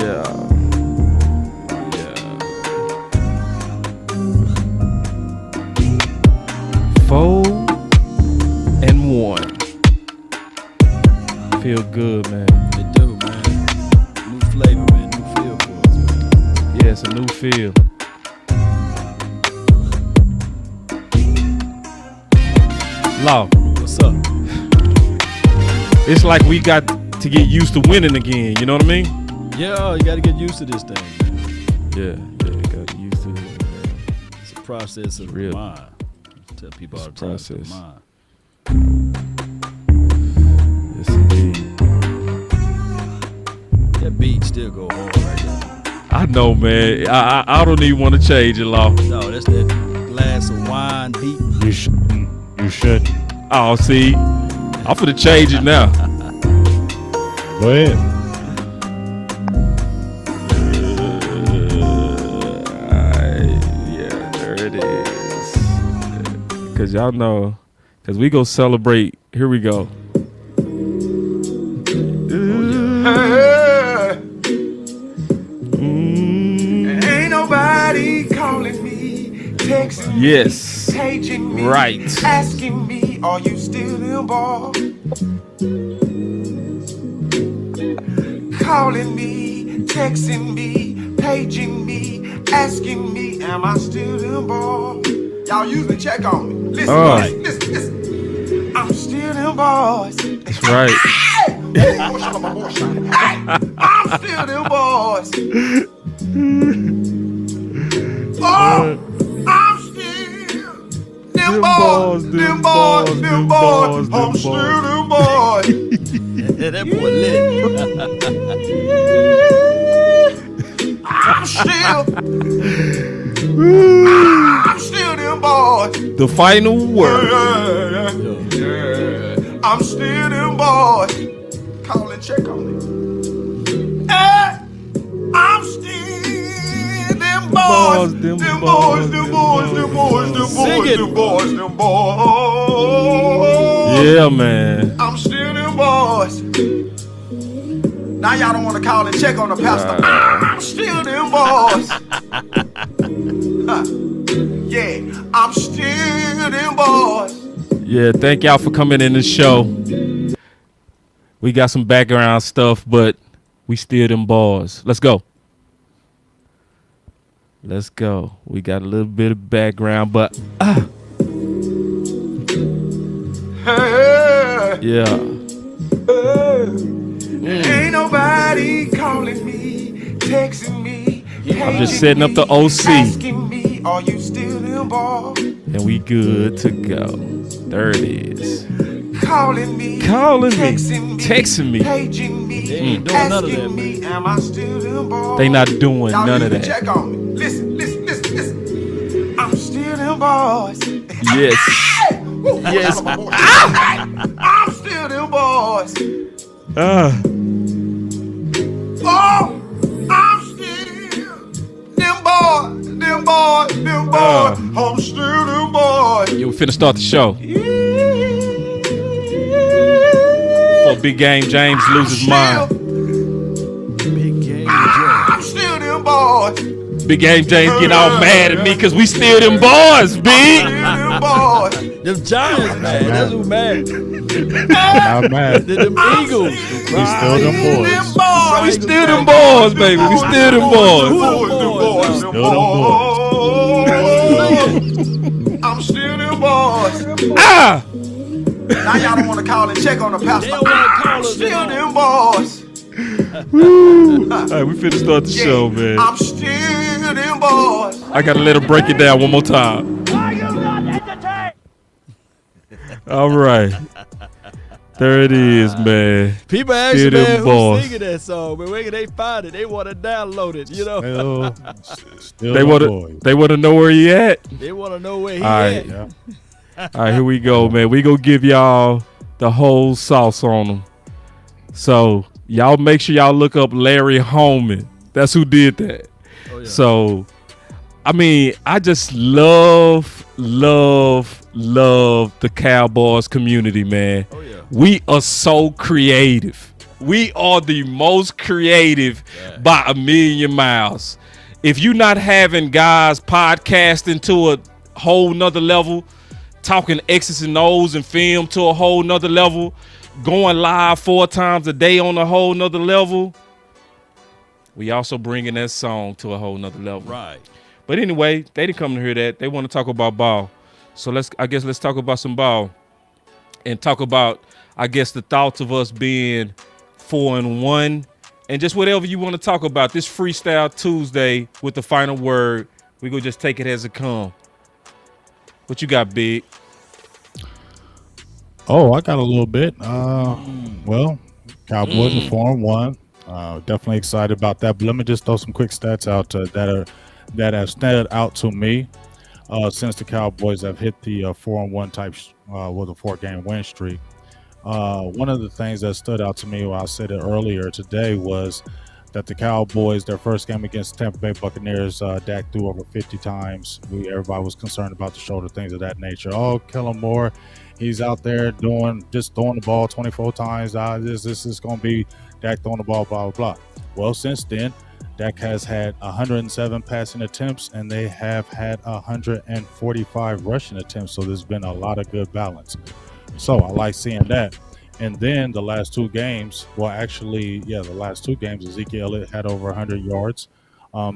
Yeah. 4-1. Feel good, man. It do, man. New flavor, man. New feel for us, man. Yeah, it's a new feel. Law. What's up? It's like we got to get used to winning again. You know what I mean? Yeah, you got to get used to this thing, man. Yeah, you got to get used to it. It's a process of the mind. I tell people all the time, it's the mind. Yes, indeed. That beat still go hard right there. I know, man. I don't even want to change it, Law. No, that's that glass of wine beat. You should. Oh, see, I'm finna change it now. Go ahead. Yeah, there it is. Cause y'all know, cause we go celebrate. Here we go. Ain't nobody calling me, texting me, Yes. paging me, Right. asking me, are you still in ball? Calling me, texting me, paging me, asking me, am I still in ball? Y'all usually check on me. Listen, listen. I'm still in balls. That's right. Hey, I'm still in balls. Oh, I'm still them balls. I'm still them boys. That boy lit. I'm still them boys. The final word. Yeah. I'm still them boys. Call and check on me. I'm still them boys. Them boys. Yeah, man. I'm still them boys. Now y'all don't want to call and check on the pastor. I'm still them boys. Yeah, I'm still them boys. Yeah, thank y'all for coming in the show. We got some background stuff, but we still them boys. Let's go. Let's go. We got a little bit of background, but yeah. Ain't nobody calling me, texting me. I'm just setting up the OC. Asking me, are you still in ball? And we good to go. There it is. Calling me, texting me, paging me, They ain't doing none of that, asking me, am I still in ball? They not doing Y'all none of need to that. check on me. Listen. I'm still in balls. Yes. Yes. I'm still in balls. Oh, I'm still them boys. I'm still them boys. Yeah, we finna start the show. Before Big Game James loses his mind. Big game, I'm still them boys. Big Game James get all mad at me because we still them boys, big. Them boys. Them Giants, man. That's who mad. Not mad. Them Eagles. We still them boys. We still them boys, baby. We still them boys. I'm still them boys. Ah! Now y'all don't want to call and check on the pastor. They don't wanna call I'm us still anymore. them boys. All right, we finna start the show, man. I'm still them boys. I gotta let her break it down one more time. Are you not entertained? All right. There it is, man. People ask Still me, them man, boys. who's singing that song, but where can they find it? They want to download it, you know. Still They them wanna boys. know where he at. They want to know where he All right. at. Yeah. All right, here we go, man. We gonna give y'all the whole sauce on them. So y'all make sure y'all look up Larry Holman. That's who did that. Oh, yeah. So, I mean, I just love the Cowboys community, man. Oh, yeah. We are so creative. We are the most creative by a million miles. If you're not having guys podcasting to a whole nother level, talking X's and O's and film to a whole nother level, going live 4 times a day on a whole nother level, we also bringing that song to a whole nother level. Right. But anyway, they didn't come to hear that. They want to talk about ball. So let's talk about some ball and talk about, I guess, the thoughts of us being 4-1 and just whatever you want to talk about. This Freestyle Tuesday with the final word. We gonna just take it as it come. What you got, Big? Oh, I got a little bit. Well, Cowboys are 4-1. Definitely excited about that. But let me just throw some quick stats out that have stood out to me since the Cowboys have hit the 4-1 type with a 4-game win streak. One of the things that stood out to me, I said it earlier today, was that the Cowboys, their first game against Tampa Bay Buccaneers, Dak threw over 50 times. Everybody was concerned about the shoulder, things of that nature. Oh, Kellen Moore, he's out there throwing the ball 24 times. This is going to be Dak throwing the ball, blah, blah, blah. Well, since then, Dak has had 107 passing attempts, and they have had 145 rushing attempts. So there's been a lot of good balance. So I like seeing that. And then the last 2 games, the last 2 games, Ezekiel Elliott had over 100 yards.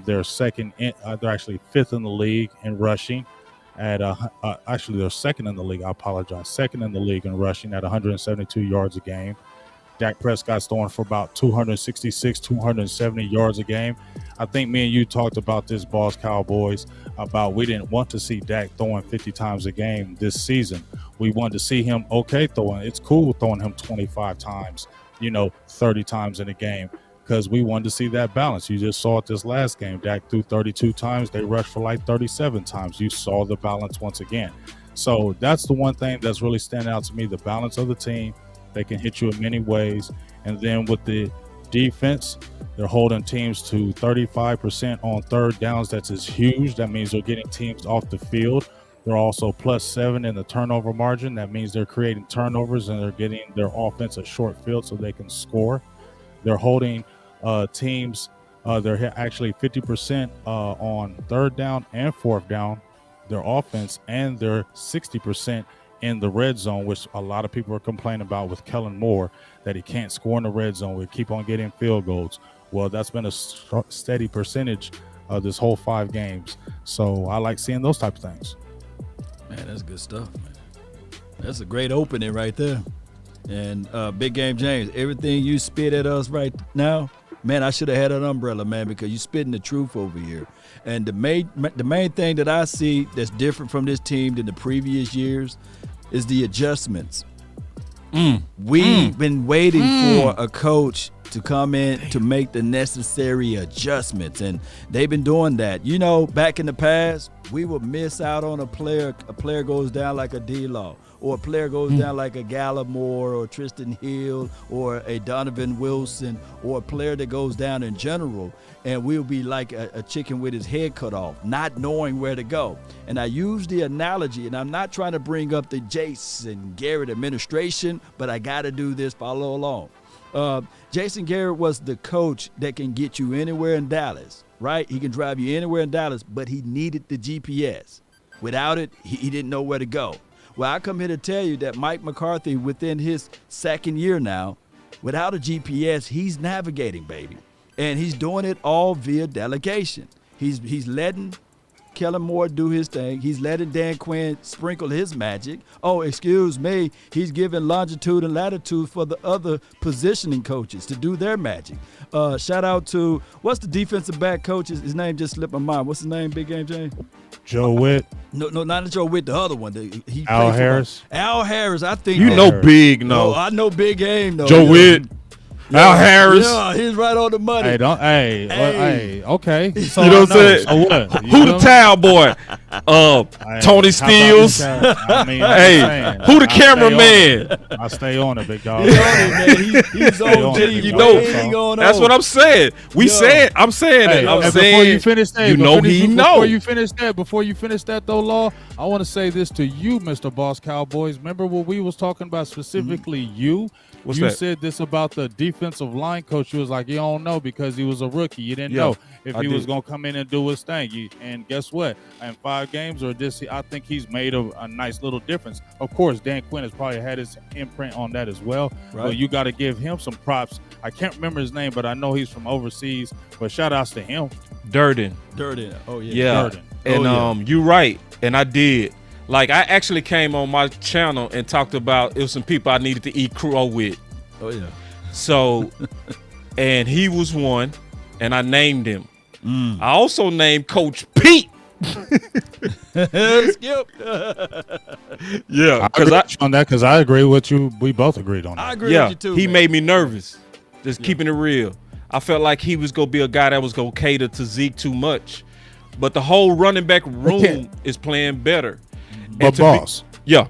They're actually 5th in the league in rushing. Actually, they're second in the league. I apologize. Second in the league in rushing at 172 yards a game. Dak Prescott's throwing for about 266, 270 yards a game. I think me and you talked about this, Boss Cowboys, about we didn't want to see Dak throwing 50 times a game this season. We wanted to see him throwing. It's cool throwing him 25 times, 30 times in a game, because we wanted to see that balance. You just saw it this last game. Dak threw 32 times. They rushed for like 37 times. You saw the balance once again. So that's the one thing that's really standing out to me, the balance of the team. They can hit you in many ways. And then with the defense, they're holding teams to 35% on third downs. That's huge. That means they're getting teams off the field. They're also +7 in the turnover margin. That means they're creating turnovers and they're getting their offense a short field so they can score. They're holding teams. They're actually 50% on third down and fourth down, their offense, and they're 60% in the red zone, which a lot of people are complaining about with Kellen Moore, that he can't score in the red zone. We keep on getting field goals. Well, that's been a steady percentage this whole 5 games. So I like seeing those type of things. Man, that's good stuff, man. That's a great opening right there. And Big Game James, everything you spit at us right now, man, I should have had an umbrella, man, because you're spitting the truth over here. And the main thing that I see that's different from this team than the previous years is the adjustments. We've been waiting for a coach to come in to make the necessary adjustments, and they've been doing that. Back in the past, we would miss out on a player goes down like a D-Law, or a player goes down like a Gallimore or Tristan Hill or a Donovan Wilson, or a player that goes down in general, and we'll be like a chicken with his head cut off, not knowing where to go. And I use the analogy, and I'm not trying to bring up the Jason Garrett administration, but I got to do this, follow along. Jason Garrett was the coach that can get you anywhere in Dallas, right? He can drive you anywhere in Dallas, but he needed the GPS. Without it, he didn't know where to go. Well, I come here to tell you that Mike McCarthy, within his second year now, without a GPS, he's navigating, baby. And he's doing it all via delegation. He's letting Kellen Moore do his thing. He's letting Dan Quinn sprinkle his magic. Oh, excuse me. He's giving longitude and latitude for the other positioning coaches to do their magic. Shout out to, what's the defensive back coach? His name just slipped my mind. What's his name, Big Game James? Joe Witt. No, not Joe Witt, the other one. Al Harris. Al Harris, I think. Big, no. I know Big Game, though. Joe Witt. Al Harris. Yeah, he's right on the money. Okay. So You know what I'm saying? So what? Who the towel boy? Tony Steele. Who the cameraman? I stay on it, big dog. He's on it. That's what I'm saying. I'm saying it. Before you finish that, Before you finish that though, Law, I want to say this to you, Mr. Boss Cowboys. Remember what we was talking about specifically you? What's you that? said this about the defensive line coach. You was like, you don't know because he was a rookie. You didn't Yeah, know if I he was did. going to come in and do his thing. And guess what? In 5 games or this, I think he's made a nice little difference. Of course, Dan Quinn has probably had his imprint on that as well. Right. But you got to give him some props. I can't remember his name, but I know he's from overseas. But shout outs to him. Durden. Durden. Oh, yeah. Yeah. Durden. And you're right. And I did. Like, I actually came on my channel and talked about it was some people I needed to eat crow with. Oh, yeah. So, and he was one, and I named him. I also named Coach Pete. Skip. Yeah, because I agree with you. We both agreed on that. I agree with you, too, he man. made me nervous. Just keeping it real. I felt like he was going to be a guy that was going to cater to Zeke too much. But the whole running back room is playing better. But boss, yeah.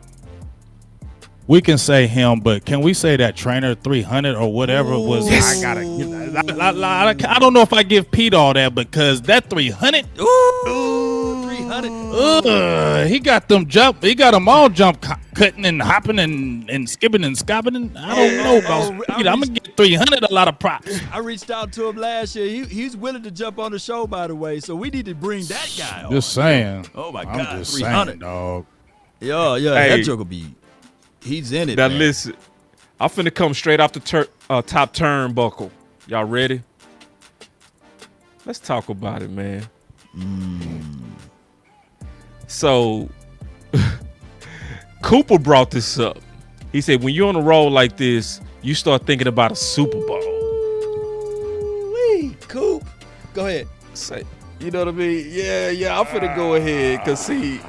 we can say him, but can we say that trainer 300 or whatever was? Yes. I don't know if I give Pete all that because that 300. 300. He got them jump. He got them all jump cutting and hopping and skipping and scobbing. I don't know about Pete. I'm gonna get 300 a lot of props. I reached out to him last year. He's willing to jump on the show, by the way. So we need to bring that guy on. Just saying. Oh my I'm God, just 300, saying, dog. Yeah, Hey. that joke will be. He's in it. Now man. listen, I'm finna come straight off the top turnbuckle. Y'all ready? Let's talk about it, man. So, Cooper brought this up. He said, when you're on a roll like this, you start thinking about a Super Bowl. Wee, Coop. Go ahead. Say, you know what I mean? Yeah. I'm finna go ahead, cause see,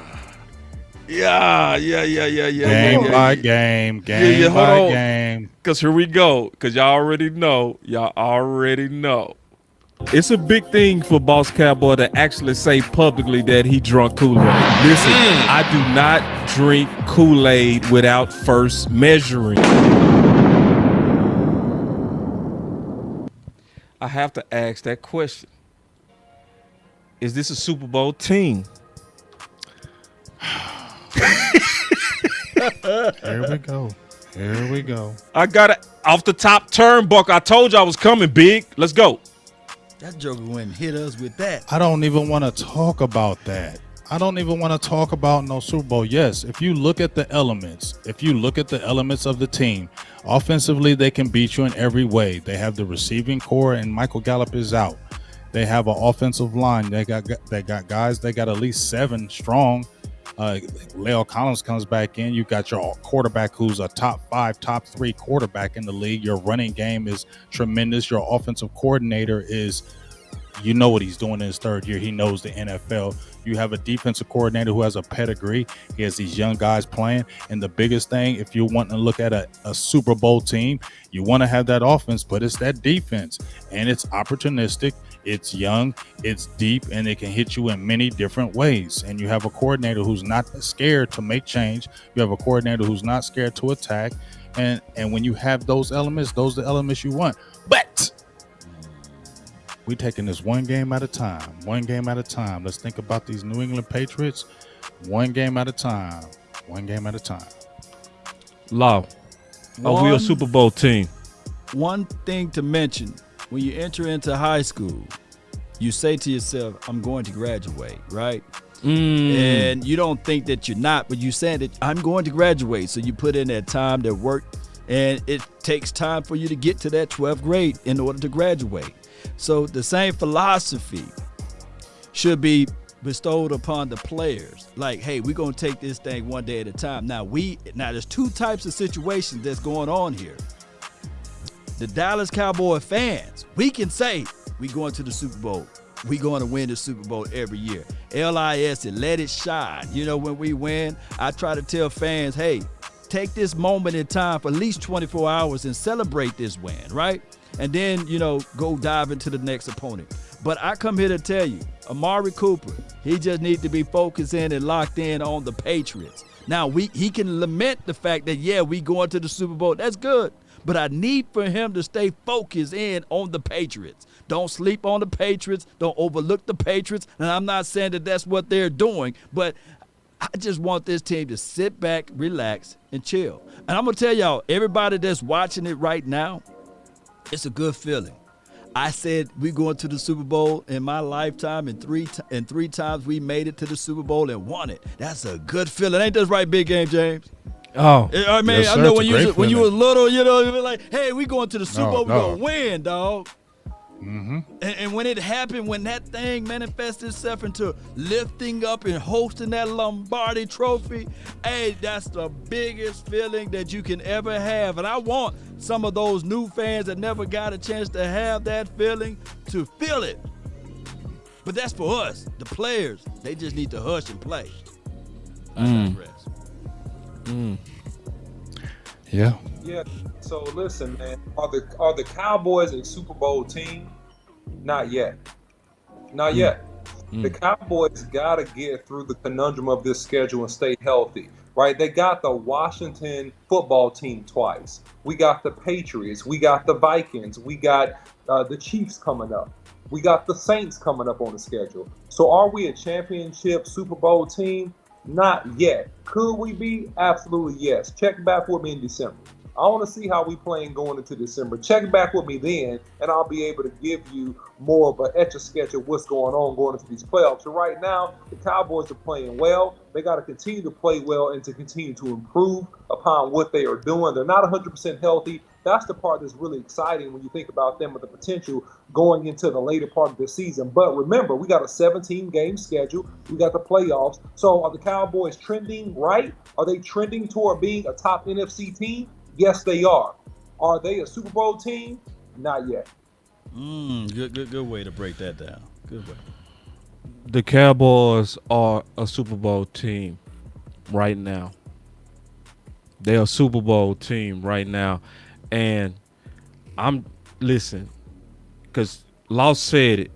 yeah. Game by game, game hold by on. game. Cause here we go. Cause y'all already know. It's a big thing for Boss Cowboy to actually say publicly that he drunk Kool-Aid. Listen, I do not drink Kool-Aid without first measuring. I have to ask that question. Is this a Super Bowl team? Here we go. I got it off the top turnbuckle. I told you I was coming big. Let's go. That joker went and hit us with that. I don't even want to talk about that. I don't even want to talk about no Super Bowl. Yes, if you look at the elements of the team, offensively, they can beat you in every way. They have the receiving core, and Michael Gallup is out. They have an offensive line. They got guys. They got at least 7 strong. Leo Collins comes back in. You got your quarterback who's a top 5, top 3 quarterback in the league. Your running game is tremendous. Your offensive coordinator is, you know what he's doing in his 3rd year. He knows the NFL. You have a defensive coordinator who has a pedigree. He has these young guys playing. And the biggest thing, if you want to look at a Super Bowl team, you want to have that offense, but it's that defense. And it's opportunistic. It's young, it's deep, and it can hit you in many different ways. And you have a coordinator who's not scared to make change. You have a coordinator who's not scared to attack. And when you have those are the elements you want. But we're taking this one game at a time. Let's think about these New England Patriots. One game at a time. Law. Are we a Super Bowl team? One thing to mention, when you enter into high school, you say to yourself, I'm going to graduate, right? And you don't think that you're not, but you saying that I'm going to graduate. So you put in that time, that work, and it takes time for you to get to that 12th grade in order to graduate. So the same philosophy should be bestowed upon the players. Like, hey, we're going to take this thing one day at a time. Now there's 2 types of situations that's going on here. The Dallas Cowboy fans, we can say we going to the Super Bowl. We going to win the Super Bowl every year. LIS and let it shine. You know, when we win, I try to tell fans, hey, take this moment in time for at least 24 hours and celebrate this win, right? And then, go dive into the next opponent. But I come here to tell you, Amari Cooper, he just needs to be focused in and locked in on the Patriots. Now, he can lament the fact that, we going to the Super Bowl. That's good. But I need for him to stay focused in on the Patriots. Don't sleep on the Patriots. Don't overlook the Patriots. And I'm not saying that that's what they're doing, but I just want this team to sit back, relax, and chill. And I'm going to tell y'all, everybody that's watching it right now, it's a good feeling. I said we going to the Super Bowl in my lifetime, and three times we made it to the Super Bowl and won it. That's a good feeling. Ain't that right, Big Game James? Oh, I mean, yes, I sir. know It's when a you great was little, you know, you were like, hey, we going to the Super Bowl, we no. going to win, dog. Mm-hmm. And when it happened, when that thing manifested itself into lifting up and hosting that Lombardi trophy, hey, that's the biggest feeling that you can ever have. And I want some of those new fans that never got a chance to have that feeling to feel it. But that's for us, the players. They just need to hush and play. I digress. Yeah. Yeah. So listen, man. Are the Cowboys a Super Bowl team? Not yet. Not yet. The Cowboys got to get through the conundrum of this schedule and stay healthy, right? They got the Washington football team twice. We got the Patriots. We got the Vikings. We got the Chiefs coming up. We got the Saints coming up on the schedule. So are we a championship Super Bowl team? Not yet. Could we be? Absolutely yes. Check back with me in December. I want to see how we playing going into December. Check back with me then, and I'll be able to give you more of an etch-a-sketch of what's going on going into these playoffs. So right now, the Cowboys are playing well. They got to continue to play well and to continue to improve upon what they are doing. They're not 100% healthy. That's the part that's really exciting when you think about them with the potential going into the later part of the season. But remember, we got a 17-game schedule. We got the playoffs. So are the Cowboys trending right? Are they trending toward being a top NFC team? Yes, they are. Are they a Super Bowl team? Not yet. Good way to break that down. Good way. the Cowboys are a Super Bowl team right now. They're a Super Bowl team right now. And listen, because Law said it.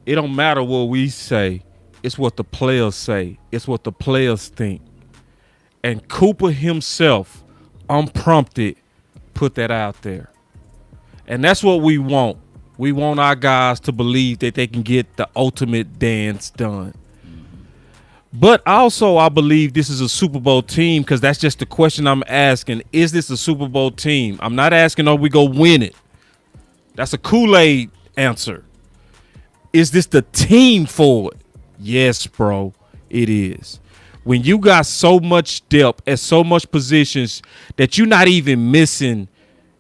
It don't matter what we say. It's what the players say. It's what the players think. And Cooper himself, unprompted, put that out there. And that's what we want. We want our guys to believe that they can get the ultimate dance done. But also, I believe this is a Super Bowl team because that's just the question I'm asking. Is this a Super Bowl team? I'm not asking, are we going to win it? That's a Kool-Aid answer. Is this the team for it? Yes, bro, it is. When you got so much depth at so much positions that you're not even missing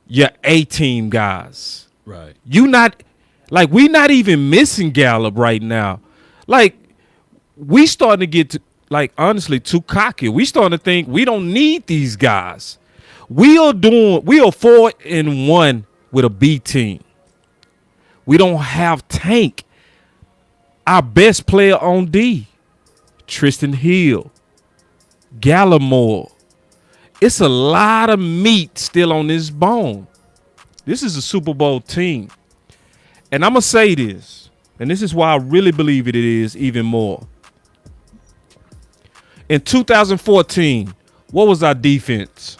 your A-team guys. Right. We're not even missing Gallup right now. Like, we starting to get, honestly, too cocky. We starting to think we don't need these guys. We are 4-1 with a B team. We don't have Tank. Our best player on D, Tristan Hill, Gallimore. It's a lot of meat still on this bone. This is a Super Bowl team. And I'm going to say this, and this is why I really believe it is even more. In 2014, what was our defense?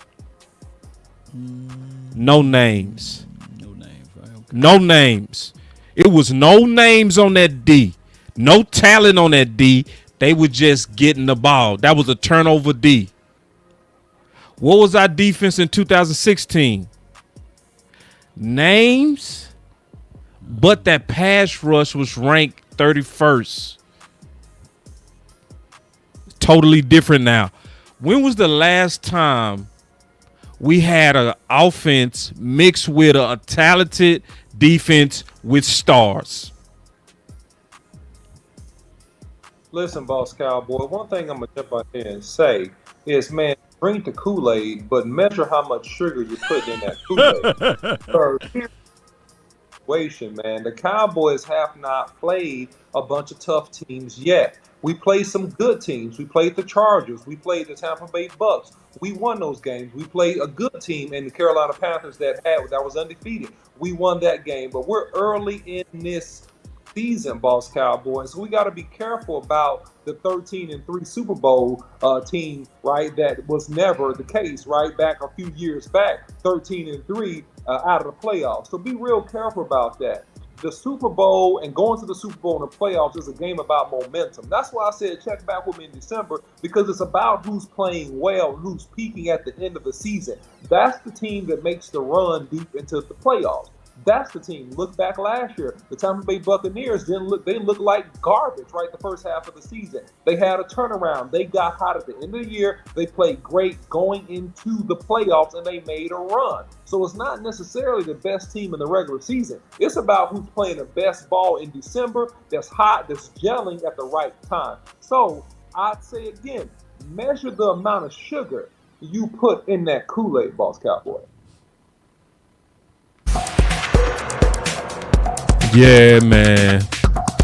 No names. No names, right? Okay. No names. It was no names on that D. No talent on that D. They were just getting the ball. That was a turnover D. What was our defense in 2016? Names, but that pass rush was ranked 31st. Totally different now. When was the last time we had an offense mixed with a talented defense with stars? Listen, Boss Cowboy, one thing I'm going to jump out there and say is, man, drink the Kool-Aid, but measure how much sugar you're putting in that Kool-Aid. Situation, man. The Cowboys have not played a bunch of tough teams yet. We played some good teams. We played the Chargers. We played the Tampa Bay Bucks. We won those games. We played a good team in the Carolina Panthers that was undefeated. We won that game, but we're early in this season, Boss Cowboys. So we got to be careful about the 13-3 Super Bowl team, right? That was never the case, right? Back a few years back, 13-3 out of the playoffs. So be real careful about that. the Super Bowl and going to the Super Bowl and the playoffs is a game about momentum. That's why I said check back with me in December, because it's about who's playing well, who's peaking at the end of the season. That's the team that makes the run deep into the playoffs. That's the team. Look back last year. The Tampa Bay Buccaneers they looked like garbage right the first half of the season. They had a turnaround. They got hot at the end of the year. They played great going into the playoffs, and they made a run. So it's not necessarily the best team in the regular season. It's about who's playing the best ball in December, that's hot, that's gelling at the right time. So I'd say again, measure the amount of sugar you put in that Kool-Aid, Boss Cowboy. Yeah, man.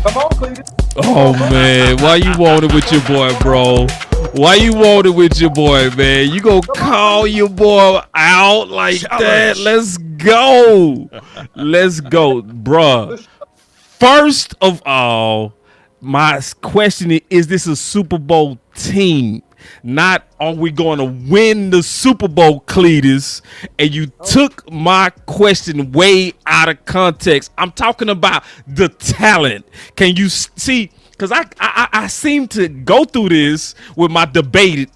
Come on, Cleveland. Oh, man. Why you want it with your boy, bro? Why you want it with your boy, man? You gonna call your boy out like that? Let's go. Let's go, bruh. First of all, my question is this a Super Bowl team? Not are we going to win the Super Bowl, Cletus? And you took my question way out of context. I'm talking about the talent. Can you see? Because I seem to go through this with my debaters,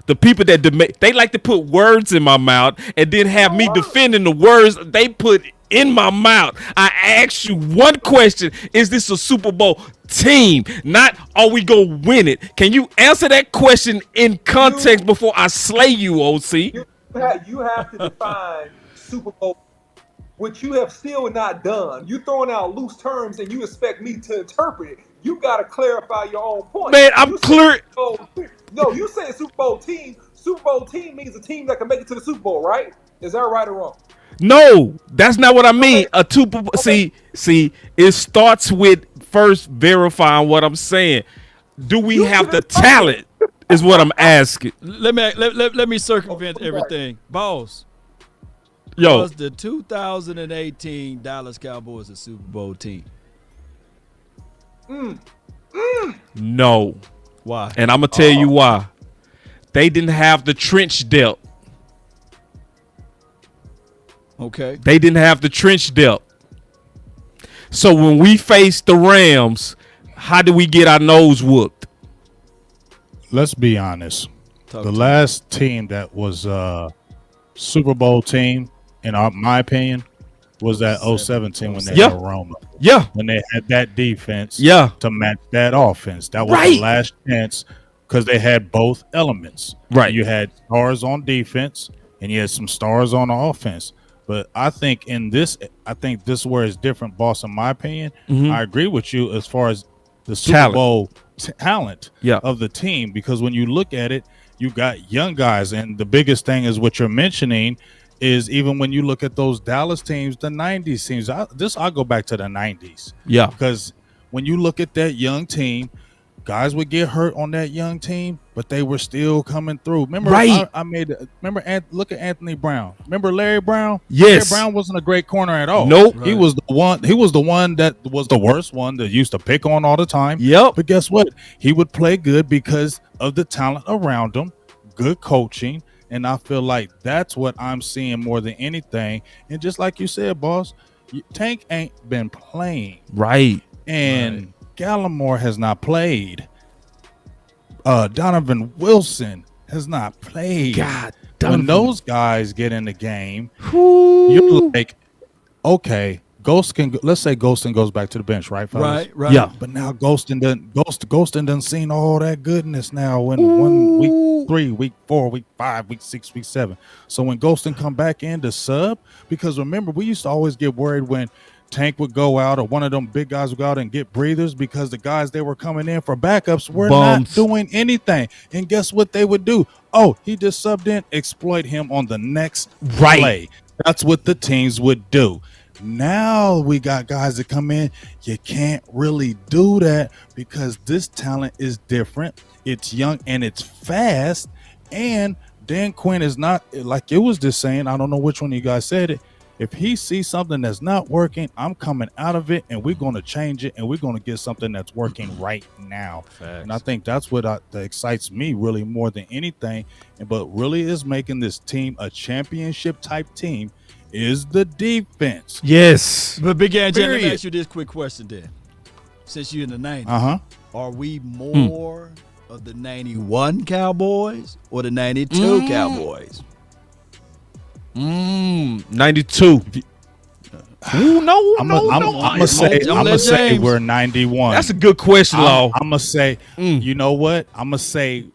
the people that debate. They like to put words in my mouth and then have me defending the words they put in my mouth. I asked you one question: is this a Super Bowl team? Not are we gonna win it? Can you answer that question in context before I slay you, OC? You have to define Super Bowl, which you have still not done. You throwing out loose terms and you expect me to interpret it. You got to clarify your own point. Man, I'm clear. No, you say Super Bowl team. Super Bowl team means a team that can make it to the Super Bowl, right? Is that right or wrong? No, that's not what I mean. A Super Bowl. See, it starts with first verifying what I'm saying. Do we have the talent? Is what I'm asking. Let me circumvent everything, boss. Yo, Was the 2018 Dallas Cowboys a Super Bowl team? no. Why? And I'm gonna tell you why. They didn't have the trench depth. Okay. They didn't have the trench depth. So when we faced the Rams, how did we get our nose whooped? Let's be honest. The last team that was Super Bowl team, in my opinion, was that 07 team when they had Roma. Yeah. When they had that defense to match that offense. That was the last chance because they had both elements. Right. You had stars on defense and you had some stars on the offense. But I think this is where it's different, boss, in my opinion. Mm-hmm. I agree with you as far as the Super Bowl talent of the team, because when you look at it, you got young guys. And the biggest thing is what you're mentioning is even when you look at those Dallas teams, the 90s teams, I'll go back to the 90s. Yeah. Because when you look at that young team, guys would get hurt on that young team, but they were still coming through. Remember, look at Anthony Brown. Remember Larry Brown? Yes. Larry Brown wasn't a great corner at all. Nope. Right. He was the one that was the worst one that used to pick on all the time. Yep. But guess what? He would play good because of the talent around him, good coaching, and I feel like that's what I'm seeing more than anything. And just like you said, boss, Tank ain't been playing. Right. And Gallimore has not played. Donovan Wilson has not played. God, when those guys get in the game, you're like, okay, let's say Ghostin goes back to the bench, right, fellas? Right. Yeah. But now Ghostin done seen all that goodness now in week 3, week 4, week 5, week 6, week 7. So when Ghostin come back in to sub, because remember, we used to always get worried when Tank would go out or one of them big guys would go out and get breathers because the guys they were coming in for backups were not doing anything. And guess what they would do? Oh, he just subbed in, exploit him on the next play. That's what the teams would do. Now we got guys that come in. You can't really do that because this talent is different. It's young and it's fast. And Dan Quinn is not, like it was just saying, I don't know which one of you guys said it. If he sees something that's not working, I'm coming out of it and we're going to change it and we're going to get something that's working right now. Facts. And I think that's what that excites me really more than anything. But really is making this team a championship type team is the defense. Yes. But Big Game, let me Period. ask you this quick question then. Since you're in the 90s, are we Hmm. more of the 91 Cowboys or the 92 Cowboys? 92. Ooh, no, I'm no, gonna no. say James. we're 91. That's a good question, Law. I'm gonna say, you know what? I'm gonna say,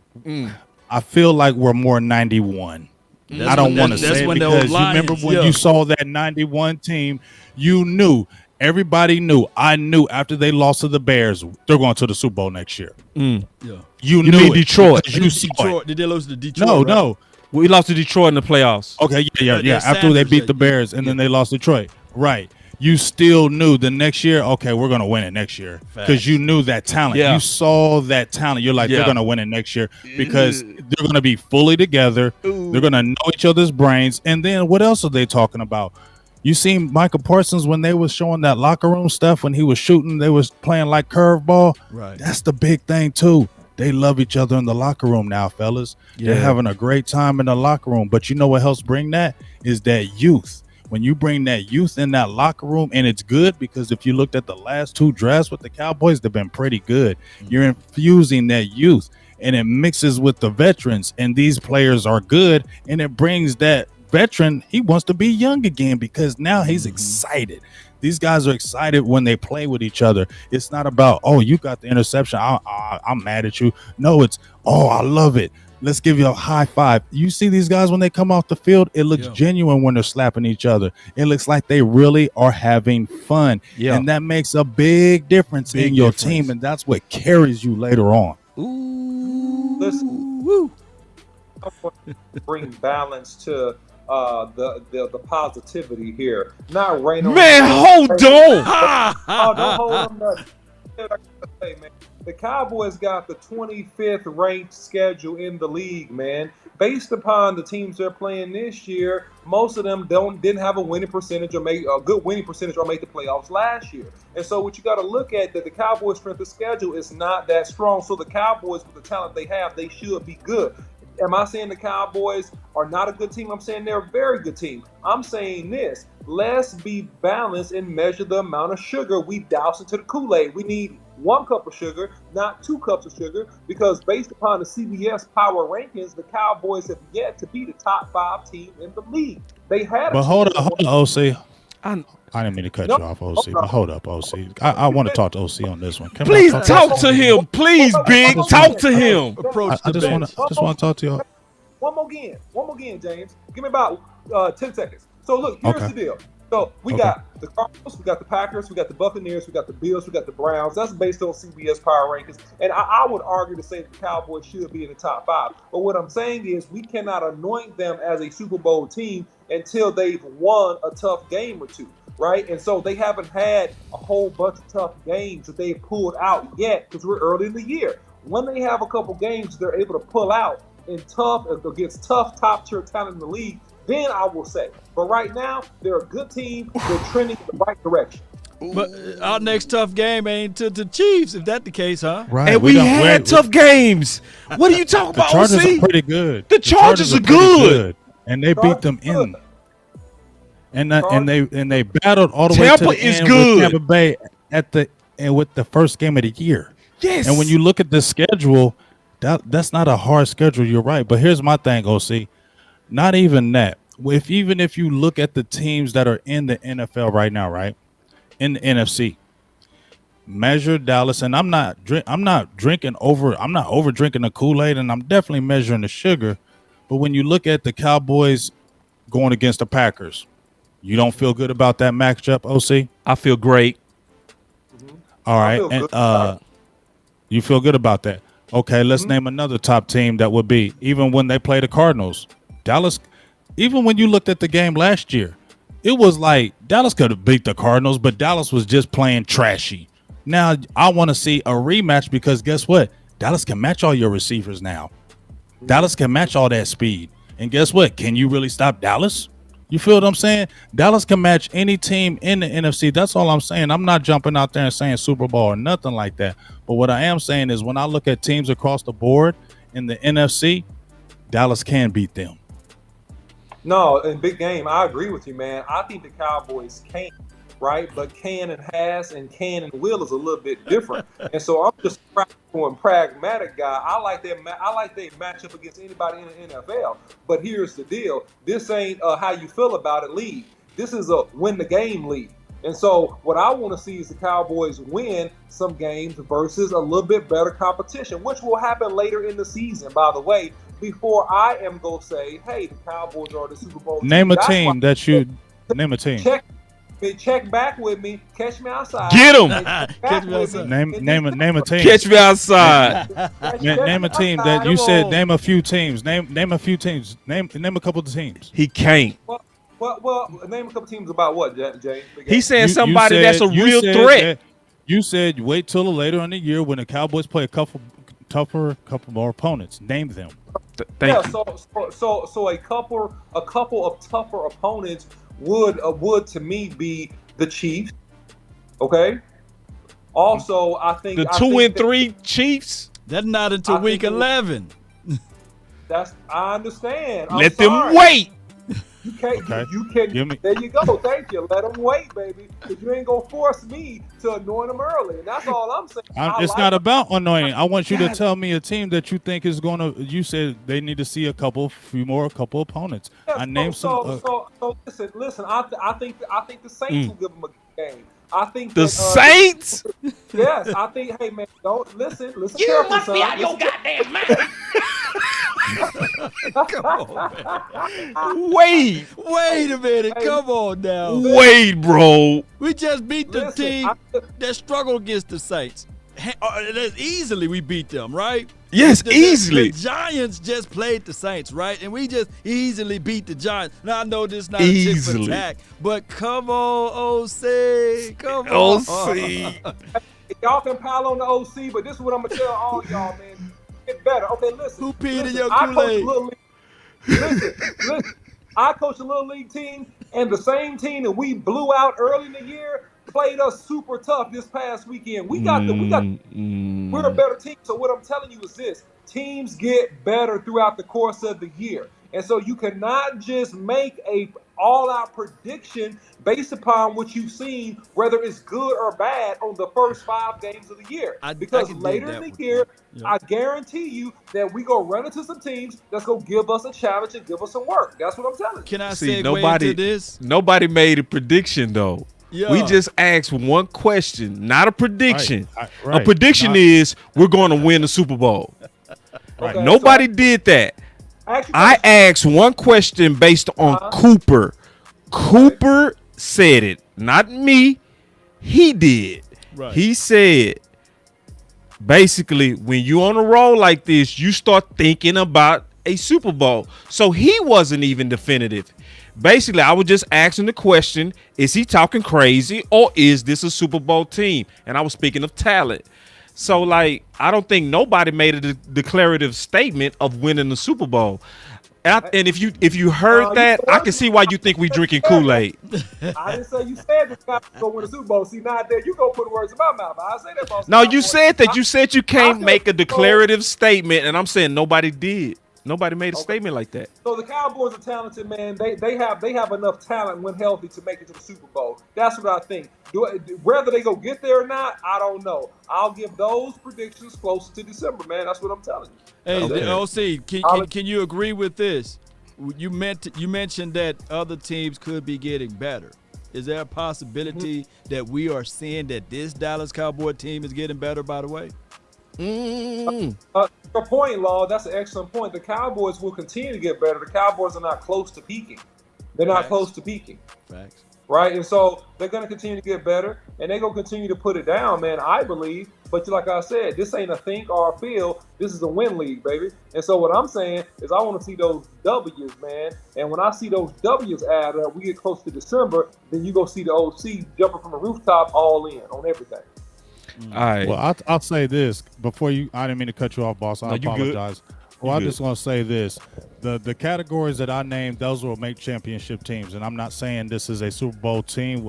I feel like we're more 91. I don't want to say it when the because old you remember Lions, when you saw that 91 team, you knew, everybody knew, I knew after they lost to the Bears, they're going to the Super Bowl next year. Yeah. You You knew mean it Detroit? because you saw it. Detroit. Did they lose to Detroit? No, right? no. We lost to Detroit in the playoffs. Okay, yeah. Yeah, After they Sanders, beat the Bears and then they lost Detroit. Right. You still knew the next year, okay, we're going to win it next year. Because you knew that talent. Yeah. You saw that talent. You're like, they're going to win it next year because they're going to be fully together. They're going to know each other's brains. And then what else are they talking about? You seen Michael Parsons when they was showing that locker room stuff when he was shooting, they was playing like curveball. Right. That's the big thing too. They love each other in the locker room now, fellas. Yeah. They're having a great time in the locker room. But you know what helps bring that is that youth. When you bring that youth in that locker room, and it's good because if you looked at the last two drafts with the Cowboys, they've been pretty good. You're infusing that youth and it mixes with the veterans, and these players are good, and it brings that veteran, he wants to be young again because now he's excited. These guys are excited when they play with each other. It's not about, oh, you got the interception, I'm mad at you. No, it's, oh, I love it. Let's give you a high five. You see these guys when they come off the field, it looks genuine when they're slapping each other. It looks like they really are having fun. Yeah. And that makes a big difference in your team, and that's what carries you later on. Listen, I want to bring balance to the positivity here. Not rain on Man, hold on. Oh, don't hold on nothing. I gotta say, man, the Cowboys got the 25th ranked schedule in the league, man. Based upon the teams they're playing this year, most of them didn't have a winning percentage or make a good winning percentage or make the playoffs last year. And so what you got to look at that the Cowboys' strength of schedule is not that strong. So the Cowboys, with the talent they have, they should be good. Am I saying the Cowboys are not a good team? I'm saying they're a very good team. I'm saying this. Let's be balanced and measure the amount of sugar we douse into the Kool-Aid. We need 1 cup of sugar, not 2 cups of sugar, because based upon the CBS power rankings, the Cowboys have yet to be the top 5 team in the league. They had But hold on, OC. I- I didn't mean to cut you off, OC. But hold up, OC. I want to talk to OC on this one. Can Please I talk to him. Please, Big. Talk to him. Approach I the just bench. want to talk to you. One more again, James. Give me about 10 seconds. So look, here's Okay. the deal. So we got the Cardinals, we got the Packers, we got the Buccaneers, we got the Bills, we got the Browns. That's based on CBS power rankings. And I would argue to say the Cowboys should be in the top 5. But what I'm saying is we cannot anoint them as a Super Bowl team until they've won a tough game or two, right? And so they haven't had a whole bunch of tough games that they've pulled out yet because we're early in the year. When they have a couple games they're able to pull out against tough top-tier talent in the league, then I will say. But right now, they're a good team. They're trending in the right direction. But our next tough game ain't to the Chiefs, if that's the case, huh? Right. And we had tough games. What are you talking The about, Chargers OC? are pretty good. The Chargers are pretty good. and they beat them in. And they battled all the Tampa way to the is end good. with Tampa Bay with the first game of the year. Yes. And when you look at the schedule, that's not a hard schedule. You're right. But here's my thing, OC. Not even that. Even if you look at the teams that are in the NFL right now, right, in the NFC, measure Dallas, and I'm not over drinking the Kool-Aid, and I'm definitely measuring the sugar. But when you look at the Cowboys going against the Packers, you don't feel good about that matchup, OC? I feel great. All right, feel and good. you feel good about that. Okay, let's name another top team that would be, even when they play the Cardinals, Dallas. Even when you looked at the game last year, it was like Dallas could have beat the Cardinals, but Dallas was just playing trashy. Now I want to see a rematch because guess what? Dallas can match all your receivers now. Dallas can match all that speed. And guess what? Can you really stop Dallas? You feel what I'm saying? Dallas can match any team in the NFC. That's all I'm saying. I'm not jumping out there and saying Super Bowl or nothing like that. But what I am saying is when I look at teams across the board in the NFC, Dallas can beat them. No, in big game, I agree with you, man. I think the Cowboys can, right? But can and has and can and will is a little bit different. And so I'm just a practical and pragmatic guy. I like that. I like they match up against anybody in the NFL. But here's the deal: this ain't how you feel about it league. This is a win the game league. And so what I want to see is the Cowboys win some games versus a little bit better competition, which will happen later in the season, by the way, before I am going to say, hey, the Cowboys are the Super Bowl Name team. a team that you name a team. Check back with me. Catch me outside. Get him. Catch me outside. Name a team. Catch me outside. Name a team that you said. Name a few teams. Name a few teams. Name a couple of teams. He can't. Well, name a couple teams about what, James? He's saying somebody that's a real threat. You said wait till later in the year when the Cowboys play a couple more opponents. Name them. Thank you. So a couple of tougher opponents would to me be the Chiefs. Okay. Also, I think the 2-3 Chiefs. That's not until week 11. I understand. Let them wait. You can't. Okay. You can. There you go. Thank you. Let them wait, baby. Because you ain't gonna force me to anoint them early. And that's all I'm saying. It's not about anointing. I want you to tell me a team that you think is gonna. You said they need to see a couple opponents. Yeah, I named some. So listen. I think the Saints will give them a game. I think the Saints. Yes, I think. Hey man, don't listen. You carefully, must son. be out your goddamn mind. Come on, man. Wait a minute. Come on now. Wait, bro. We just beat the team that struggled against the Saints. Easily we beat them, right? Yes, easily. The Giants just played the Saints, right? And we just easily beat the Giants. Now, I know this is not a tick for tack, but come on, OC. Come on. OC. Y'all can pile on the OC, but this is what I'm going to tell all y'all, man. Get better. Okay, listen. Who peed in your I coach Kool-Aid? a little league. Listen. I coach a little league team, and the same team that we blew out early in the year played us super tough this past weekend. We're a better team. So what I'm telling you is this: teams get better throughout the course of the year, and so you cannot just make a all-out prediction based upon what you've seen, whether it's good or bad, on the first 5 games of the year. Because later in the year, I guarantee you that we go run into some teams that's going to give us a challenge and give us some work. That's what I'm telling you. Can I segue into this? Nobody made a prediction, though. Yeah. We just asked one question, not a prediction. Right. A prediction is we're going to win the Super Bowl. Okay, Nobody did that. I asked one question based on Cooper. Cooper said it, not me. He did. Right. He said, basically, when you on a roll like this, you start thinking about a Super Bowl. So he wasn't even definitive. Basically, I was just asking the question, is he talking crazy or is this a Super Bowl team? And I was speaking of talent. So, I don't think nobody made a declarative statement of winning the Super Bowl. And if you heard that, I can see why you think we drinking Kool-Aid. I didn't say you said the Cowboys go win the Super Bowl. See, now there you go put words in my mouth. I say that, boss. No, you said that. You said you can't make a declarative statement, and I'm saying nobody did. Nobody made a statement like that. So the Cowboys are talented, man. They have enough talent when healthy to make it to the Super Bowl. That's what I think. Whether they go get there or not, I don't know. I'll give those predictions closer to December, man. That's what I'm telling you. Hey, OC, can you agree with this? You mentioned that other teams could be getting better. Is there a possibility that we are seeing that this Dallas Cowboy team is getting better, by the way? Your point, Law, that's an excellent point. The Cowboys will continue to get better. The Cowboys are not close to peaking. They're not close to peaking. Facts. Right? And so they're going to continue to get better, and they're going to continue to put it down, man, I believe. But like I said, this ain't a think or a feel. This is a win league, baby. And so what I'm saying is I want to see those W's, man. And when I see those W's add up, we get close to December, then you go see the OC jumping from the rooftop all in on everything. All right. Well, I'll say this before you. I didn't mean to cut you off, boss. I apologize. Well, I'm just going to say this: the categories that I named, those will make championship teams. And I'm not saying this is a Super Bowl team.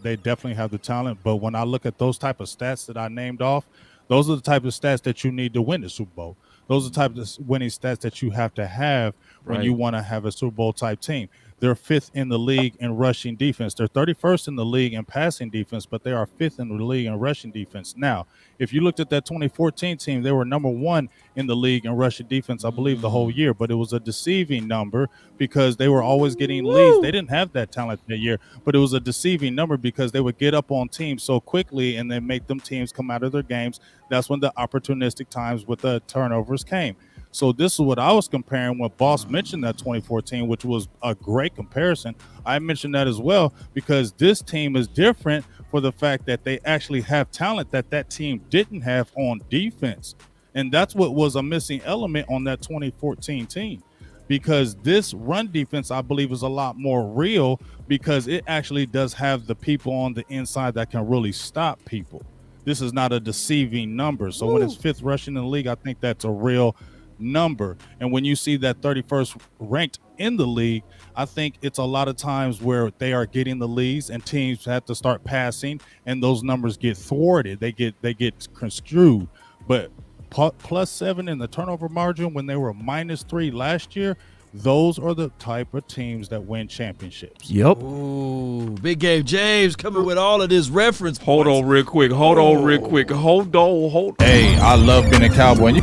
They definitely have the talent. But when I look at those type of stats that I named off, those are the type of stats that you need to win the Super Bowl. Those are the types of winning stats that you have to have when you want to have a Super Bowl type team. They're 5th in the league in rushing defense. They're 31st in the league in passing defense, but they are 5th in the league in rushing defense. Now, if you looked at that 2014 team, they were number 1 in the league in rushing defense, I believe, the whole year. But it was a deceiving number because they were always getting leads. They didn't have that talent that year, but it was a deceiving number because they would get up on teams so quickly and then make them teams come out of their games. That's when the opportunistic times with the turnovers came. So this is what I was comparing when Boss mentioned that 2014, which was a great comparison. I mentioned that as well because this team is different for the fact that they actually have talent that team didn't have on defense. And that's what was a missing element on that 2014 team, because this run defense, I believe, is a lot more real because it actually does have the people on the inside that can really stop people. This is not a deceiving number. So when it's 5th rushing in the league, I think that's a real number. And when you see that 31st ranked in the league, I think it's a lot of times where they are getting the leads and teams have to start passing and those numbers get thwarted. They get construed. But +7 in the turnover margin when they were -3 last year, those are the type of teams that win championships. Yep. Ooh, Big Game James coming with all of this reference. Hold on real quick. Hold on. Hey, I love being a Cowboy.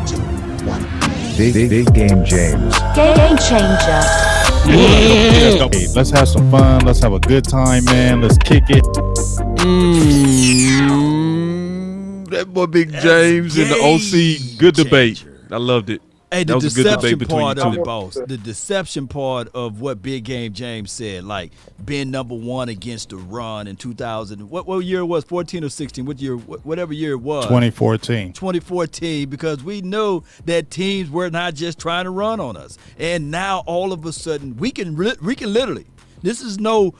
Big Game James. Game changer. Hey, let's have some fun. Let's have a good time, man. Let's kick it. That boy Big James and the OC, good debate. I loved it. Hey, the That was a good debate deception between part you of two. it, boss. The deception part of what Big Game James said, like being number 1 against the run in 2000. What year it was? 14 or 16? What year? Whatever year it was. 2014. 2014, because we knew that teams were not just trying to run on us, and now all of a sudden we can literally. This is no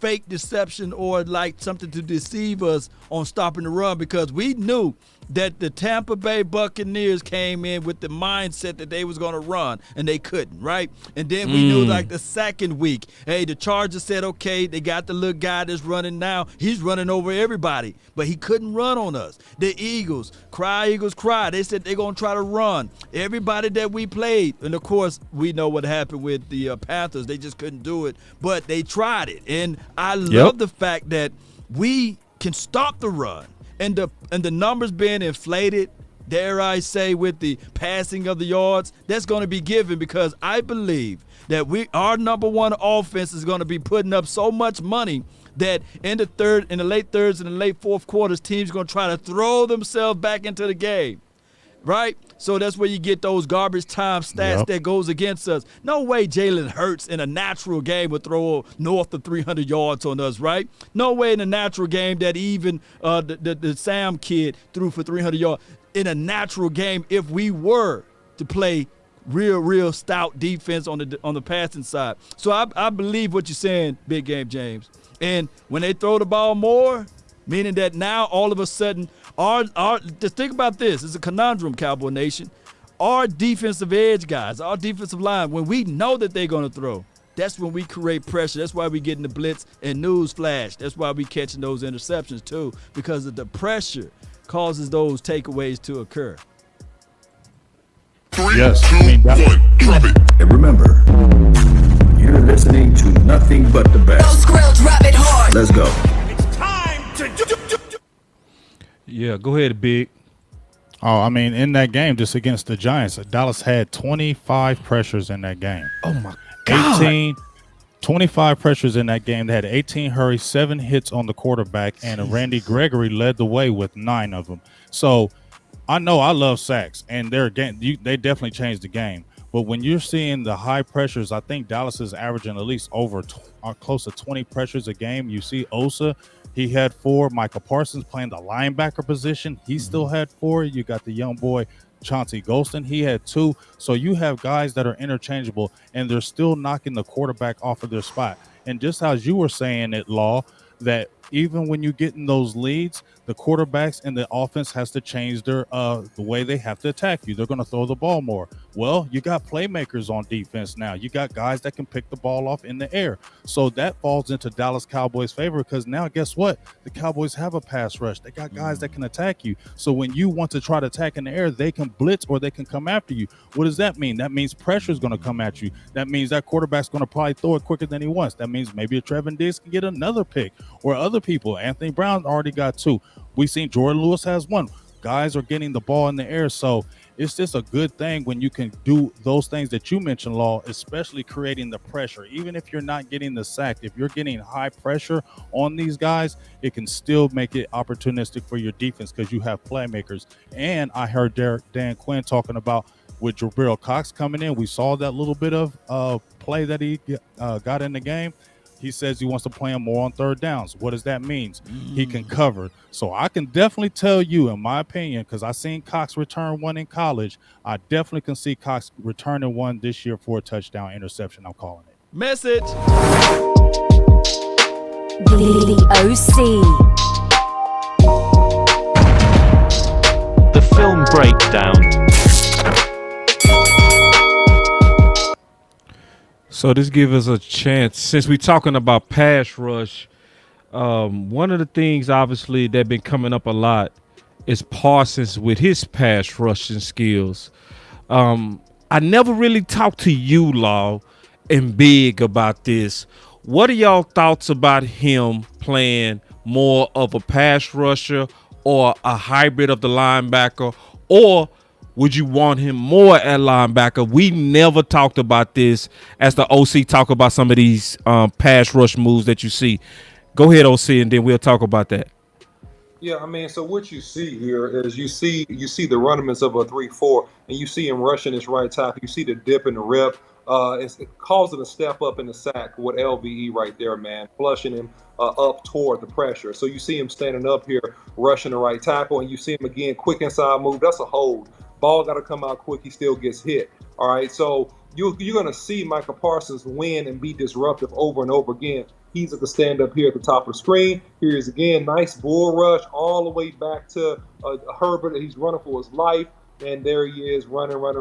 fake deception or like something to deceive us on stopping the run, because we knew that the Tampa Bay Buccaneers came in with the mindset that they was going to run, and they couldn't, right? And then we knew like the second week, hey, the Chargers said, okay, they got the little guy that's running now. He's running over everybody, but he couldn't run on us. The Eagles cry. They said they're going to try to run. Everybody that we played, and of course, we know what happened with the Panthers. They just couldn't do it, but they tried it. And I love the fact that we can stop the run. And the numbers being inflated, dare I say, with the passing of the yards, that's going to be given, because I believe that our number 1 offense is going to be putting up so much money that in the late thirds and the late fourth quarters, teams are going to try to throw themselves back into the game. Right? So that's where you get those garbage time stats that goes against us. No way Jalen Hurts in a natural game would throw north of 300 yards on us, right? No way in a natural game that even the Sam kid threw for 300 yards. In a natural game, if we were to play real stout defense on the passing side. So I believe what you're saying, Big Game James. And when they throw the ball more, meaning that now all of a sudden just think about this. It's a conundrum, Cowboy Nation. Our defensive edge guys, our defensive line, when we know that they're going to throw, that's when we create pressure. That's why we getting the blitz and news flash. That's why we catching those interceptions too, because of the pressure causes those takeaways to occur. Yes, I mean, Drop it. And remember, you're listening to nothing but the best. Drop it hard. Let's go. It's time to Yeah, go ahead, Big. I mean, in that game, just against the Giants, Dallas had 25 pressures in that game. Oh, my God. 25 pressures in that game. They had 18 hurries, 7 hits on the quarterback, and Randy Gregory led the way with 9 of them. So I know I love sacks, and they definitely changed the game. But when you're seeing the high pressures, I think Dallas is averaging at least over close to 20 pressures a game. You see Osa, he had 4. Michael Parsons playing the linebacker position, he still had 4. You got the young boy Chauncey Golston, he had 2. So you have guys that are interchangeable, and they're still knocking the quarterback off of their spot. And just as you were saying it, Law, that even when you get in those leads, the quarterbacks and the offense has to change their the way they have to attack you. They're going to throw the ball more. Well, you got playmakers on defense now. You got guys that can pick the ball off in the air. So that falls into Dallas Cowboys' favor because now guess what? The Cowboys have a pass rush. They got guys that can attack you. So when you want to try to attack in the air, they can blitz or they can come after you. What does that mean? That means pressure is going to come at you. That means that quarterback's going to probably throw it quicker than he wants. That means maybe a Trevin Diggs can get another pick or other people. Anthony Brown already got 2. We've seen Jordan Lewis has 1. Guys are getting the ball in the air. So it's just a good thing when you can do those things that you mentioned, Law, especially creating the pressure. Even if you're not getting the sack, if you're getting high pressure on these guys, it can still make it opportunistic for your defense because you have playmakers. And I heard Dan Quinn talking about with Jabril Cox coming in. We saw that little bit of play that he got in the game. He says he wants to play him more on third downs. What does that mean? He can cover. So I can definitely tell you, in my opinion, because I seen Cox return 1 in college, I definitely can see Cox returning 1 this year for a touchdown interception. I'm calling it. Message. The OC. The film breakdown. So this gives us a chance, since we're talking about pass rush, one of the things obviously that been coming up a lot is Parsons with his pass rushing skills. I never really talked to you, Law, and Big about this. What are y'all thoughts about him playing more of a pass rusher or a hybrid of the linebacker, or would you want him more at linebacker? We never talked about this as the OC talk about some of these pass rush moves that you see. Go ahead, OC, and then we'll talk about that. Yeah, I mean, so what you see here is you see the rudiments of a 3-4, and you see him rushing his right tackle. You see the dip and the rip. It's causing a step up in the sack with LVE right there, man, flushing him up toward the pressure. So you see him standing up here, rushing the right tackle, and you see him again, quick inside move. That's a hold. Ball got to come out quick. He still gets hit. All right, so you're going to see Micah Parsons win and be disruptive over and over again. He's at the stand up here at the top of the screen. Here is again, nice bull rush all the way back to Herbert. He's running for his life. And there he is running, runs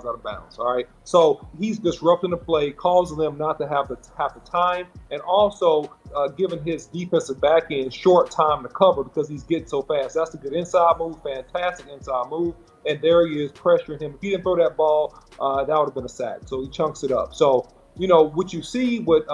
out of bounds. All right. So he's disrupting the play, causing them not to have the time, and also giving his defensive back end short time to cover because he's getting so fast. That's a good inside move, fantastic inside move. And there he is pressuring him. If he didn't throw that ball, that would have been a sack. So he chunks it up. So, you know, what you see with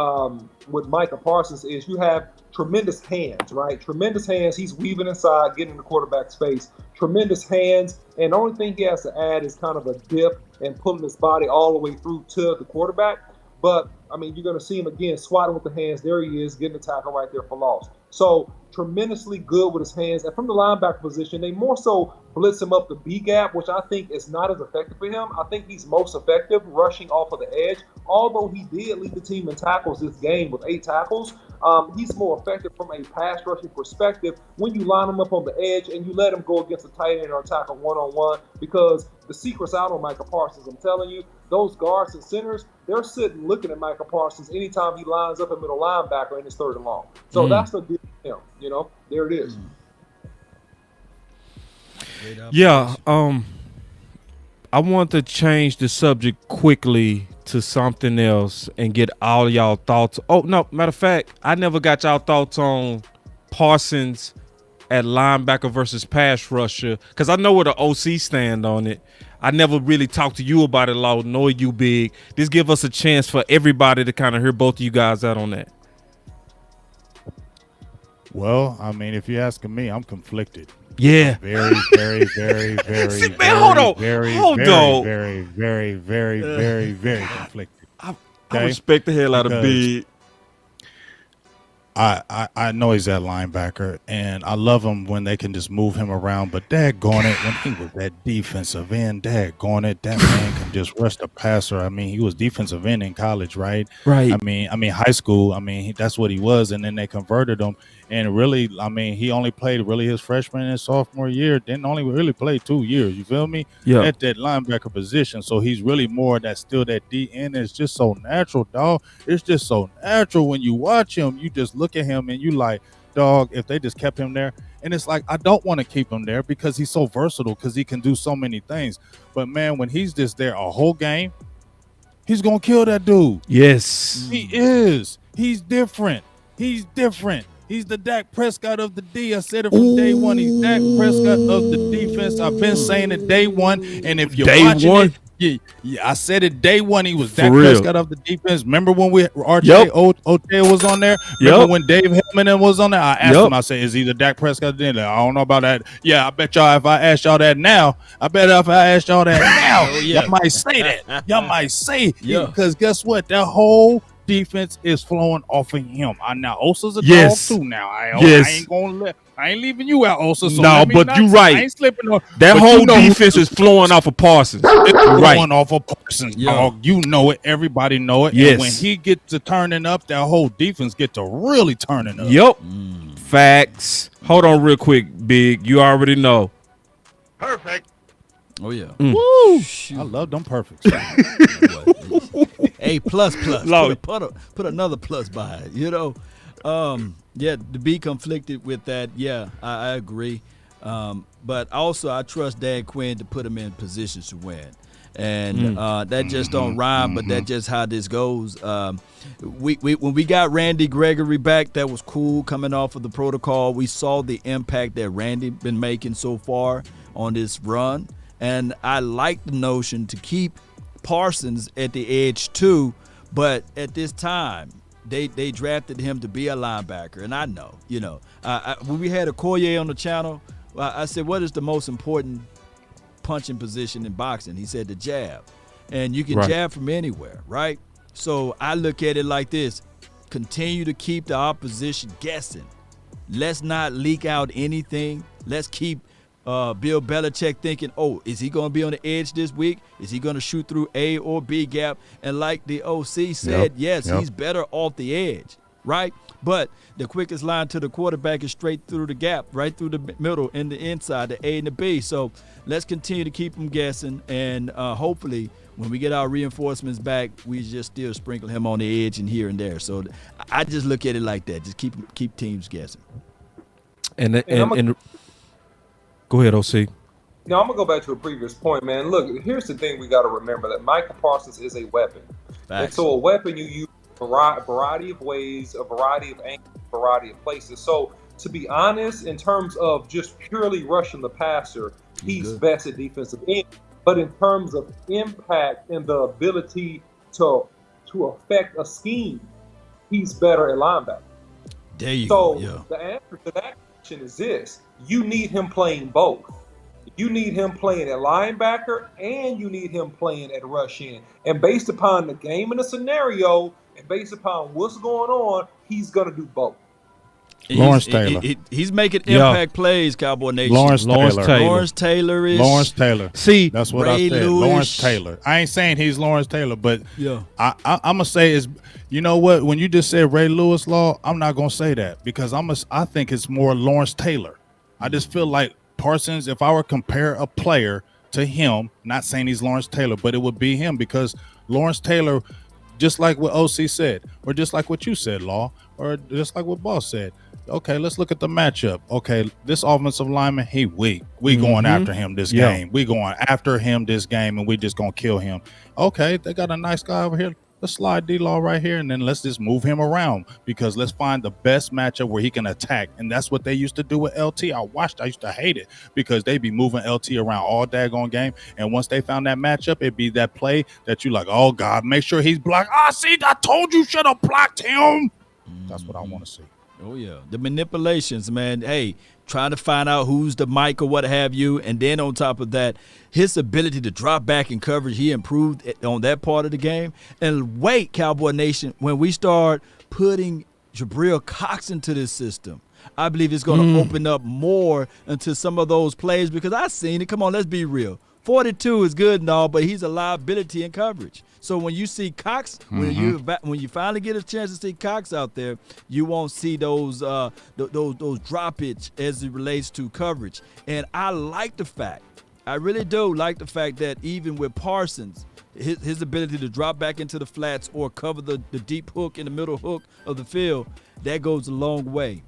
Micah Parsons is you have tremendous hands, right? Tremendous hands. He's weaving inside, getting in the quarterback's face. Tremendous hands. And the only thing he has to add is kind of a dip and pulling his body all the way through to the quarterback. But, I mean, you're going to see him again swatting with the hands. There he is, getting the tackle right there for loss. So tremendously good with his hands. And from the linebacker position, they more so blitz him up the B gap, which I think is not as effective for him. I think he's most effective rushing off of the edge. Although he did lead the team in tackles this game with 8 tackles, he's more effective from a pass rushing perspective when you line him up on the edge and you let him go against a tight end or tackle one-on-one, because the secret's out on Micah Parsons. I'm telling you, those guards and centers, they're sitting looking at Micah Parsons anytime he lines up a middle linebacker in his third and long. So that's the deal with him, you know. There it is. Yeah, I want to change the subject quickly to something else and get all y'all thoughts. Oh, no, matter of fact, I never got y'all thoughts on Parsons at linebacker versus pass rusher, because I know where the OC stand on it. I never really talked to you about it, Law, nor you, Big. This give us a chance for everybody to kind of hear both of you guys out on that. Well, I mean, if you're asking me, I'm conflicted. Yeah. Very, very, very, very, See, man, very, hold on. very, Hold very, on. very, very, very, very, very conflicted. I Okay? respect the hell out of Because Big. I know he's that linebacker, and I love him when they can just move him around. But daggone it, when he was that defensive end, daggone it, that man can just rush the passer. I mean, he was defensive end in college, right? Right. I mean, high school. I mean, that's what he was, and then they converted him, And really, I mean, he only played really his freshman and sophomore year. Didn't only really play 2 years. You feel me? Yeah. At that linebacker position. So he's really more that still that D end. It's just so natural, dog. It's just so natural when you watch him. You just look at him and you like, dog, if they just kept him there. And it's like, I don't want to keep him there because he's so versatile, because he can do so many things. But man, when he's just there a whole game, he's gonna kill that dude. Yes. He is. He's different. He's different. He's the Dak Prescott of the D. I said it from day one. He's Dak Prescott of the defense. I've been saying it day one. And if you're watching it, yeah, I said it day one. He was Dak Prescott of the defense. Remember when RJ Otel was on there? Remember when Dave Hellman was on there? I asked him, I said, is he the Dak Prescott? I don't know about that. Yeah, I bet y'all if I asked y'all that now, y'all might say that. Y'all might say it. Because guess what? That whole defense is flowing off of him. Now Osa's a dog too. Now I ain't leaving you out, Osa. So no, but you're right. I ain't slipping on that whole defense is flowing off of Parsons. Flowing off of Parsons. Dog. You know it. Everybody know it. Yes. And when he gets to turning up, that whole defense get to really turning up. Yep. Facts. Hold on real quick, Big. You already know. Perfect. Oh yeah. Woo! Shoot. I love them perfects. A plus. Put another plus by it. You know. To be conflicted with that. Yeah, I agree. But also I trust Dan Quinn to put him in positions to win. And that just don't rhyme, but that's just how this goes. When we got Randy Gregory back, that was cool coming off of the protocol. We saw the impact that Randy been making so far on this run. And I like the notion to keep Parsons at the edge too, but at this time, they drafted him to be a linebacker. And I know, when we had Okoye on the channel, I said, what is the most important punching position in boxing? He said the jab. And you can jab from anywhere, right? So I look at it like this. Continue to keep the opposition guessing. Let's not leak out anything. Let's keep Bill Belichick thinking, is he going to be on the edge this week? Is he going to shoot through A or B gap? And like the OC said, he's better off the edge, right? But the quickest line to the quarterback is straight through the gap, right through the middle and the inside, the A and the B. So let's continue to keep them guessing, and hopefully when we get our reinforcements back, we just still sprinkle him on the edge and here and there. So I just look at it like that. Just keep teams guessing. And go ahead, OC. Now, I'm going to go back to a previous point, man. Look, here's the thing we got to remember, that Micah Parsons is a weapon. Facts. And so a weapon you use a variety of ways, a variety of angles, a variety of places. So to be honest, in terms of just purely rushing the passer, he's best at defensive end. But in terms of impact and the ability to affect a scheme, he's better at linebacker. There you go. So the answer to that question is this. You need him playing both. You need him playing at linebacker and you need him playing at rush in. And based upon the game and the scenario and based upon what's going on, he's going to do both. Lawrence Taylor. He's making impact plays, Cowboy Nation. Lawrence Taylor. See, that's what Ray I said. Lewis. Lawrence Taylor. I ain't saying he's Lawrence Taylor, but I'm going to say is, you know what? When you just said Ray Lewis, Law, I'm not going to say that because I think it's more Lawrence Taylor. I just feel like Parsons, if I were to compare a player to him, not saying he's Lawrence Taylor, but it would be him because Lawrence Taylor, just like what OC said, or just like what you said, Law, or just like what Boss said. Okay, let's look at the matchup. Okay, this offensive lineman, he weak. We going after him this game. We going after him this game, and we just going to kill him. Okay, they got a nice guy over here. Let's slide D-Law right here, and then let's just move him around because let's find the best matchup where he can attack. And that's what they used to do with LT. I used to hate it because they be moving LT around all daggone game. And once they found that matchup, it'd be that play that you like, oh, God, make sure he's blocked. See, I told you should have blocked him. That's what I want to see. Oh, yeah. The manipulations, man. Hey, trying to find out who's the mic or what have you. And then on top of that, his ability to drop back in coverage, he improved on that part of the game. And wait, Cowboy Nation, when we start putting Jabril Cox into this system, I believe it's going to open up more into some of those plays because I've seen it. Come on, let's be real. 42 is good and all, but he's a liability in coverage. So when you see Cox, when you finally get a chance to see Cox out there, you won't see those droppage as it relates to coverage. And I like the fact, I really do like the fact that even with Parsons, his ability to drop back into the flats or cover the deep hook in the middle hook of the field, that goes a long way.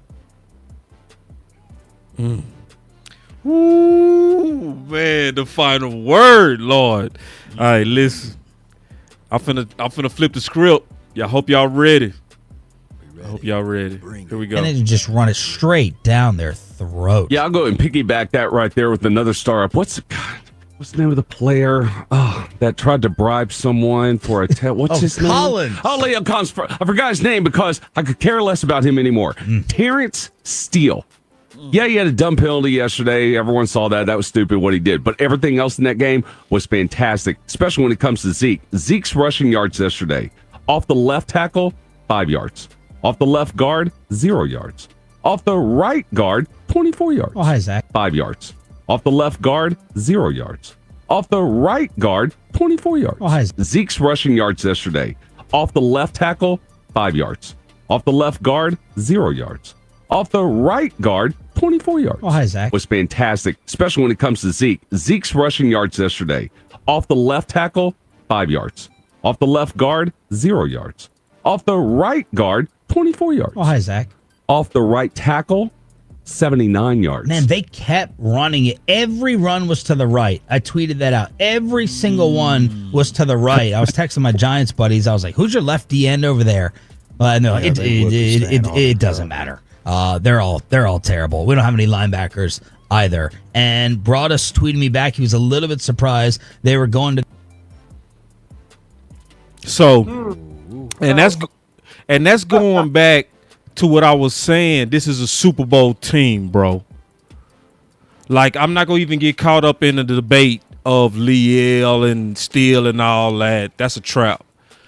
Ooh, man, the final word, Lord. All right, listen. I'm finna flip the script. Y'all hope y'all ready. I hope y'all ready. Here we go. And then you just run it straight down their throat. Yeah, I'll go and piggyback that right there with another startup. What's the name of the player that tried to bribe someone for a what's his name? Collins. Oh, Leo Collins. I forgot his name because I could care less about him anymore. Terrence Steele. Yeah, he had a dumb penalty yesterday. Everyone saw that. That was stupid what he did. But everything else in that game was fantastic, especially when it comes to Zeke. Zeke's rushing yards yesterday. Off the left tackle, 5 yards. Off the left guard, 0 yards. Off the right guard, 24 yards. Oh, hi, Zach. 5 yards. Off the left guard, 0 yards. Off the right guard, 24 yards. Oh, hi, Zach. Zeke's rushing yards yesterday. Off the left tackle, 5 yards. Off the left guard, 0 yards. Off the right guard, 24 yards. Oh, hi, Zach. Was fantastic, especially when it comes to Zeke. Zeke's rushing yards yesterday. Off the left tackle, 5 yards. Off the left guard, 0 yards. Off the right guard, 24 yards. Oh, hi, Zach. Off the right tackle, 79 yards. Man, they kept running it. Every run was to the right. I tweeted that out. Every single one was to the right. I was texting my Giants buddies. I was like, who's your left D end over there? And they're like, it doesn't matter. They're all terrible. We don't have any linebackers either. And Broadus tweeted me back. He was a little bit surprised they were going to. So, and that's going back to what I was saying. This is a Super Bowl team, bro. Like, I'm not gonna even get caught up in the debate of Liel and Steele and all that. That's a trap.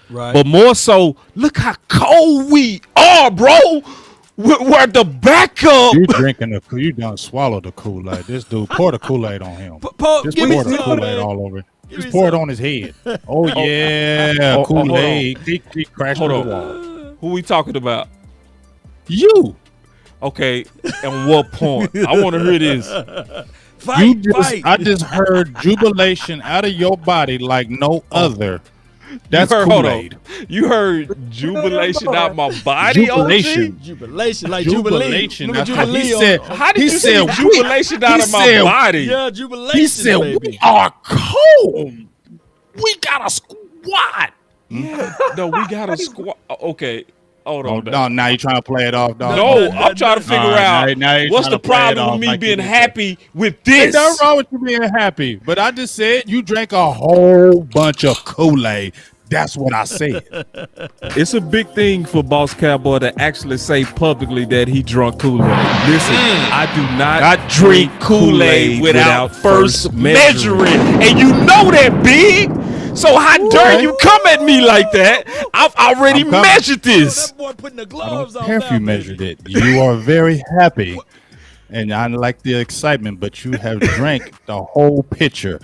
Right. But more so, look how cold we are, bro. We're the backup. You done swallowed the Kool-Aid. This dude, pour the Kool-Aid on him. Just pour the Kool-Aid all over. Just pour it on his head. Oh, yeah. Kool-Aid. He crashed on the wall. Who we talking about? You. Okay, and what point? I want to hear this. Fight. I just heard jubilation out of your body like no other. That's Kool-Aid. You heard jubilation out my body? Jubilation. Jubilation, like Jubilation. Jubilee. That's what he said. How did you say jubilation out of my body? Yeah, jubilation. He said, baby. we are cold. We got a squat. Yeah, no, we got a squat. Okay, hold on. No, now you're trying to play it off, dog. No, I'm trying to figure out now what's the problem with me being happy with this. Ain't nothing wrong with you being happy, but I just said you drank a whole bunch of Kool-Aid. That's what I said. It's a big thing for Boss Cowboy to actually say publicly that he drunk Kool-Aid. Listen, I do not drink Kool-Aid without first measuring. And you know that, Big. So how dare you come at me like that? I've already measured this. That boy putting the I gloves don't on. care if you measured it. You are very happy. And I like the excitement, but you have drank the whole pitcher.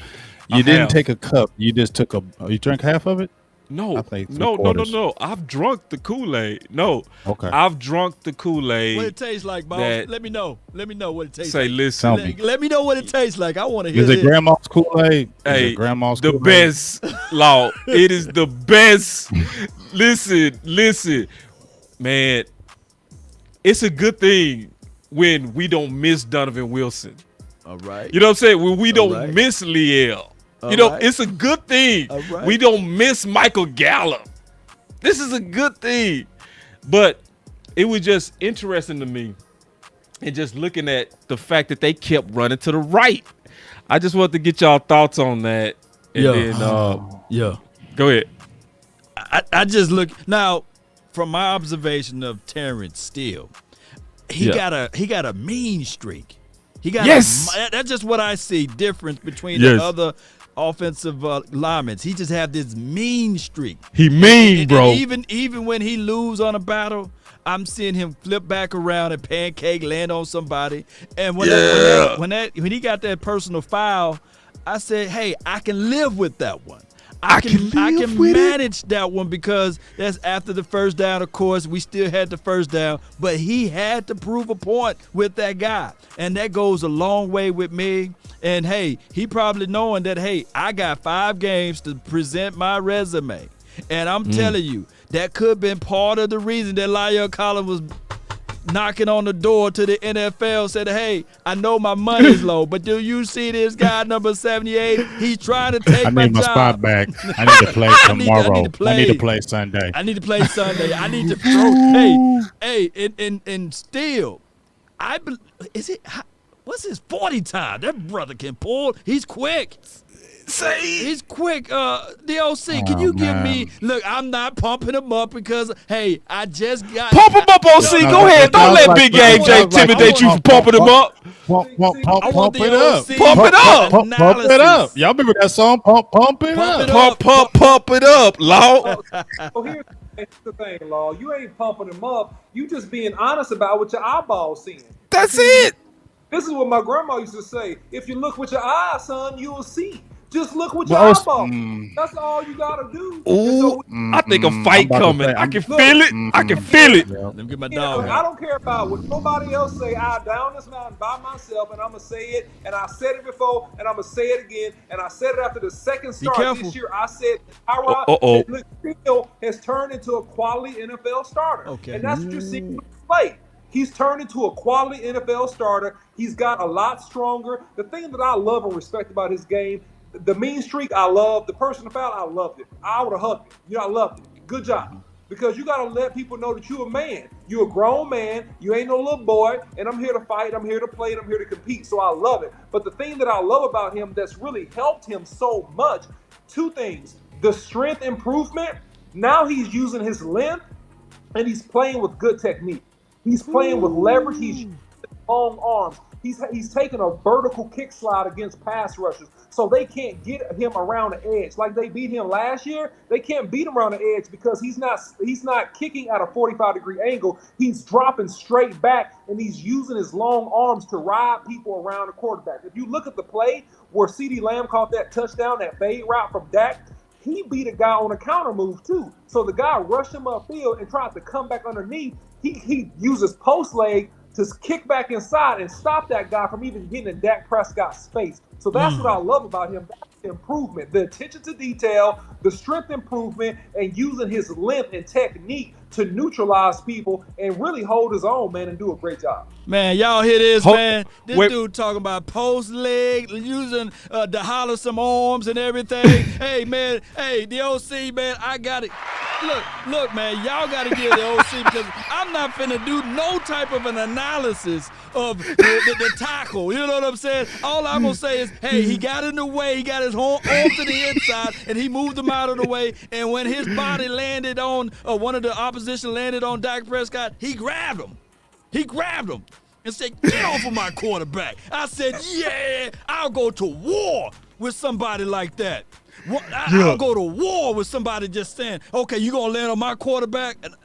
You didn't take a cup. You just took you drank half of it? No. Quarters. No. I've drunk the Kool-Aid. No. Okay. I've drunk the Kool-Aid. What it tastes like, boss? Let me know. Let me know what it tastes say, like. listen. Let me know what it tastes like. I want to hear Is it Grandma's Kool-Aid? Hey, Grandma's the Kool-Aid? best, Law. It is the best. Listen. Man, it's a good thing when we don't miss Donovan Wilson. All right. You know what I'm saying? When we don't miss Liel. It's a good thing. Right. We don't miss Michael Gallup. This is a good thing. But it was just interesting to me. And just looking at the fact that they kept running to the right. I just wanted to get y'all thoughts on that. And then, go ahead. I just look now from my observation of Terrence Steele. He got a mean streak. He got that's just what I see difference between the other offensive linemen. He just have this mean streak. He mean, bro. And even when he lose on a battle, I'm seeing him flip back around and pancake land on somebody. And when he got that personal foul, I said, hey, I can live with that one. I can manage that one because that's after the first down. Of course, we still had the first down, but he had to prove a point with that guy, and that goes a long way with me. And hey, he probably knowing that, hey, I got 5 games to present my resume, and I'm telling you, that could have been part of the reason that La'el Collins was knocking on the door to the NFL, said, hey, I know my money's low, but do you see this guy, number 78? He's trying to take my job. I need my spot back. I need to play tomorrow. I need to play Sunday. I need to play Sunday. I need to throw. And still, what's his 40 time? That brother can pull. He's quick. He's quick. DOC, can you give me? Look, I'm not pumping him up because hey, I just got pump him up, OC. Go ahead. Don't let Big Game J intimidate you from pumping him up. Pump it up. Pump it up. Pump it up. Y'all remember that song? Pump it up. Pump it up, Law. So here's the thing, Law. You ain't pumping him up. You just being honest about what your eyeballs seeing. That's it. This is what my grandma used to say. If you look with your eyes, son, you'll see. Just look with your eyeballs. That's all you gotta do. Ooh, I think a fight coming. I can feel it. I can feel it. Let me get my dog. I don't care about what nobody else say. I down this mountain by myself, and I'm gonna say it. And I said it before, and I'm gonna say it again. And I said it after the second start this year. I said, Field has turned into a quality NFL starter. Okay, and that's what you're seeing play. He's turned into a quality NFL starter. He's got a lot stronger. The thing that I love and respect about his game. The mean streak, I love. The personal foul, I loved it. I would have hugged it. I loved it. Good job. Because you got to let people know that you're a man. You're a grown man. You ain't no little boy. And I'm here to fight. I'm here to play. And I'm here to compete. So I love it. But the thing that I love about him that's really helped him so much, 2 things. The strength improvement. Now he's using his length, and he's playing with good technique. He's playing with leverage. He's using long arms. He's taking a vertical kick slide against pass rushers, so they can't get him around the edge. Like they beat him last year, they can't beat him around the edge because he's not kicking at a 45-degree angle. He's dropping straight back, and he's using his long arms to ride people around the quarterback. If you look at the play where CeeDee Lamb caught that touchdown, that fade route from Dak, he beat a guy on a counter move too. So the guy rushed him upfield and tried to come back underneath. He uses post leg to kick back inside and stop that guy from even getting in Dak Prescott's face. So that's what I love about him. That's the improvement, the attention to detail, the strength improvement, and using his length and technique to neutralize people and really hold his own, man, and do a great job. Man, y'all hear this, man? This dude talking about post leg, using the holler some arms and everything. Hey, man, the OC, man, I got it. Look, man, y'all got to give the OC because I'm not finna do no type of an analysis of the tackle. You know what I'm saying? All I'm going to say is, hey, he got in the way. He got his arm to the inside, and he moved him out of the way. And when his body landed on, one of the opposition landed on Dak Prescott, he grabbed him. And said, get off of my quarterback. I said, yeah, I'll go to war with somebody like that. I'll go to war with somebody just saying, okay, you going to land on my quarterback? And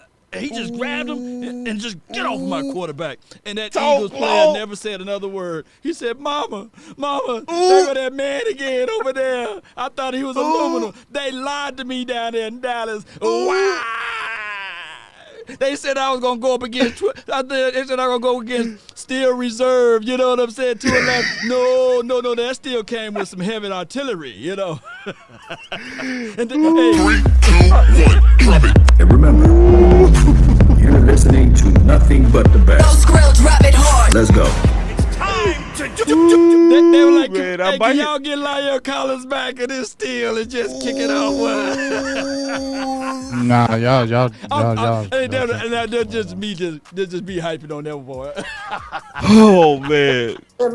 he just grabbed him and just get off my quarterback. And that Eagles player never said another word. He said, Mama, there go that man again over there. I thought he was aluminum. They lied to me down there in Dallas. Wow. They said I was gonna go up against. They said I was gonna go against Steel Reserve. You know what I'm saying? 2-11. No. That still came with some heavy artillery. You know. And 3, 2, 1, drop it. And remember, you're listening to nothing but the best. Those grills drop it hard. Let's go. They were like, man, hey, can y'all get La'el Collins back in this steel and just kick it off? Nah, y'all. That's just me hyping on that boy. Oh man. And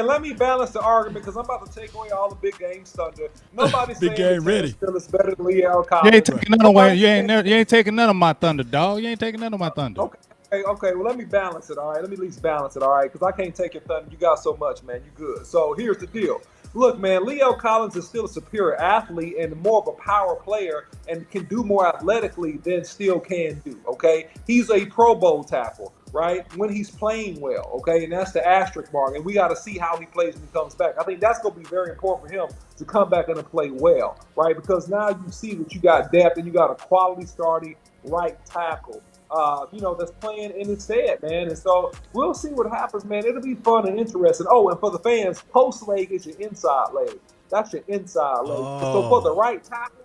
let me balance the argument because I'm about to take away all the big game thunder. Nobody's big game ready. It's better than La'el Collins. You ain't taking none away. You ain't taking none of my thunder, dog. You ain't taking none of my thunder. Okay, well, let me balance it, all right? Let me at least balance it, all right? Because I can't take your thunder. You got so much, man. You good. So here's the deal. Look, man, La'el Collins is still a superior athlete and more of a power player and can do more athletically than Steele can do, okay? He's a Pro Bowl tackle. right? When he's playing well, okay? And that's the asterisk mark. And we got to see how he plays when he comes back. I think that's going to be very important for him to come back and play well, right? Because now you see that you got depth and you got a quality starting right tackle, that's playing in his stead, man. And so we'll see what happens, man. It'll be fun and interesting. Oh, and for the fans, post leg is your inside leg. That's your inside leg. So for the right tackle,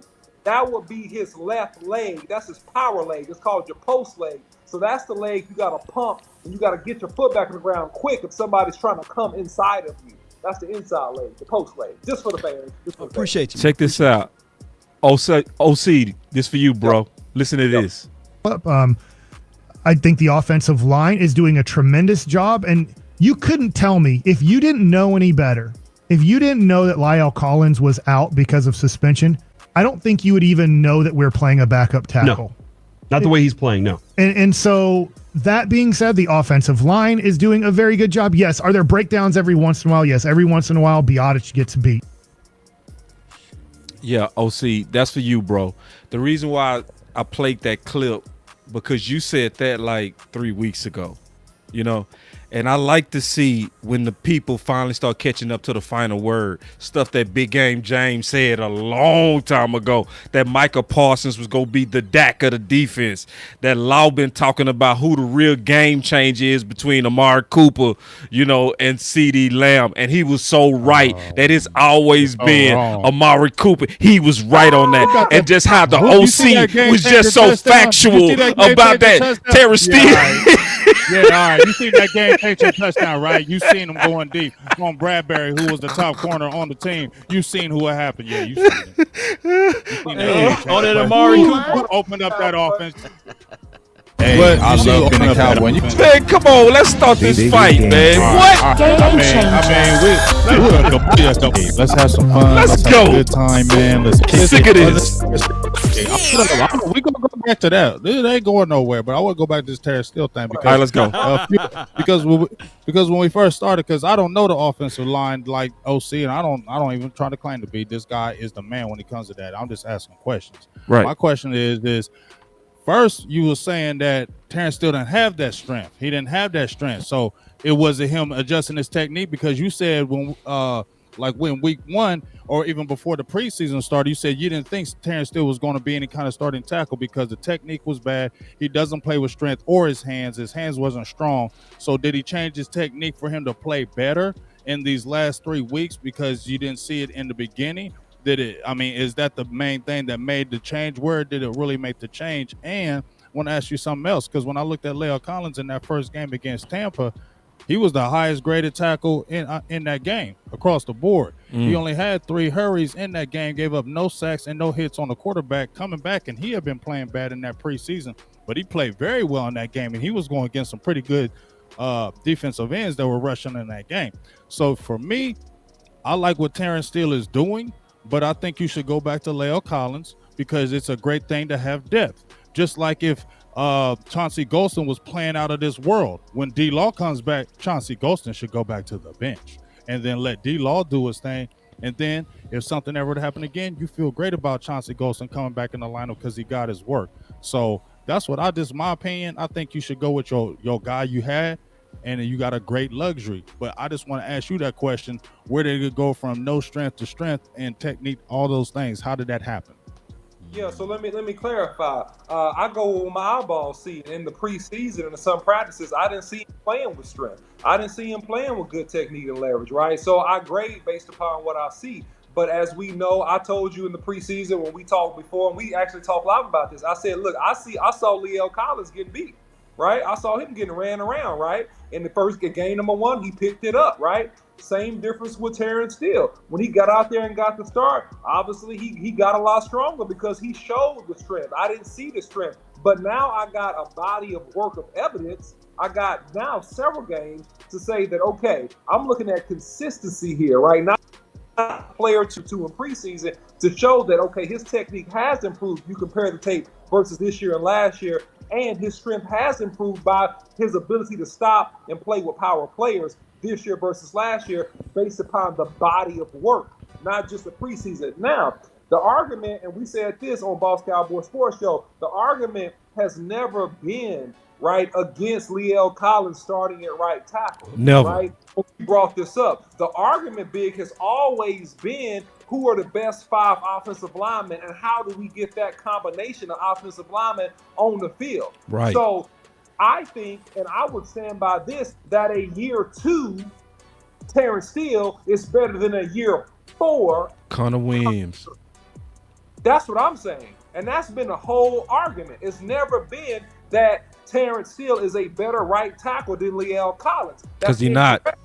that would be his left leg. That's his power leg. It's called your post leg. So that's the leg you got to pump, and you got to get your foot back on the ground quick if somebody's trying to come inside of you. That's the inside leg, the post leg. Just for the fans. Appreciate you. Check this out. OC, this for you, bro. Yep. Listen to this. I think the offensive line is doing a tremendous job, and you couldn't tell me if you didn't know any better, if you didn't know that La'el Collins was out because of suspension, I don't think you would even know that we're playing a backup tackle. No, not the way he's playing, no. And so that being said, the offensive line is doing a very good job. Yes. Are there breakdowns every once in a while? Yes. Every once in a while, Biotic gets beat. Yeah, OC, that's for you, bro. The reason why I played that clip, because you said that like 3 weeks ago, and I like to see when the people finally start catching up to the final word, stuff that Big Game James said a long time ago, that Micah Parsons was going to be the Dak of the defense, that Law been talking about who the real game change is between Amari Cooper, and CeeDee Lamb, and he was so right that it's always been Amari Cooper. He was right on that, and just how the OC was just so factual about that. Terrence Steele. Yeah, all right. You seen that game changer touchdown, right? You seen him going deep on Bradbury, who was the top corner on the team. You seen what happened. Yeah, you seen it. On that Amari Cooper opened up that offense. Hey, I love being a Cowboy. Man, come on, let's start this fight, man. What? Let's have some fun. Let's go. Have a good time, man. Let's sick of this. We gonna go back to that. It ain't going nowhere. But I want to go back to this Terrence Steele thing because all right, let's go. Because when we first started, because I don't know the offensive line like OC, and I don't even try to claim to be. This guy is the man when it comes to that. I'm just asking questions. Right. My question is. First, you were saying that Terrence still didn't have that strength. He didn't have that strength. So it wasn't him adjusting his technique, because you said when week one or even before the preseason started, you said you didn't think Terrence Steele was going to be any kind of starting tackle because the technique was bad. He doesn't play with strength or his hands. His hands wasn't strong. So did he change his technique for him to play better in these last 3 weeks because you didn't see it in the beginning? Is that the main thing that made the change? Where did it really make the change? And I want to ask you something else, because when I looked at La'el Collins in that first game against Tampa, he was the highest graded tackle in that game across the board. He only had 3 hurries in that game, gave up no sacks and no hits on the quarterback coming back, and he had been playing bad in that preseason, but he played very well in that game, and he was going against some pretty good defensive ends that were rushing in that game. So for me, I like what Terrence Steele is doing, but I think you should go back to La'el Collins because it's a great thing to have depth. Just like if Chauncey Golston was playing out of this world. When D-Law comes back, Chauncey Golston should go back to the bench and then let D-Law do his thing. And then if something ever to happen again, you feel great about Chauncey Golston coming back in the lineup because he got his work. So that's what my opinion. I think you should go with your guy you had, and you got a great luxury. But I just want to ask you that question. Where did it go from no strength to strength and technique, all those things? How did that happen? Yeah, so let me clarify. I go with my eyeball. See, in the preseason and in some practices, I didn't see him playing with strength. I didn't see him playing with good technique and leverage, right? So I grade based upon what I see. But as we know, I told you in the preseason when we talked before, and we actually talked live about this, I said, look, I saw La'el Collins getting beat, right? I saw him getting ran around, right? In the first game, number 1, he picked it up, right? Same difference with Terrence Steele. When he got out there and got the start, obviously he got a lot stronger because he showed the strength. I didn't see the strength. But now I got a body of work of evidence. I got now several games to say that, okay, I'm looking at consistency here, right? Not player to in preseason to show that, okay, his technique has improved. You compare the tape versus this year and last year, and his strength has improved by his ability to stop and play with power players this year versus last year based upon the body of work, not just the preseason. Now, the argument, and we said this on Boss Cowboy Sports Show, the argument has never been right, against La'el Collins starting at right tackle. Never. Right? We brought this up. The argument, Big, has always been who are the best 5 offensive linemen and how do we get that combination of offensive linemen on the field. Right. So I think, and I would stand by this, that a year 2 Terrence Steele is better than a year 4 Connor Williams. That's what I'm saying. And that's been the whole argument. It's never been that Terrence Steele is a better right tackle than La'el Collins. Because he's not.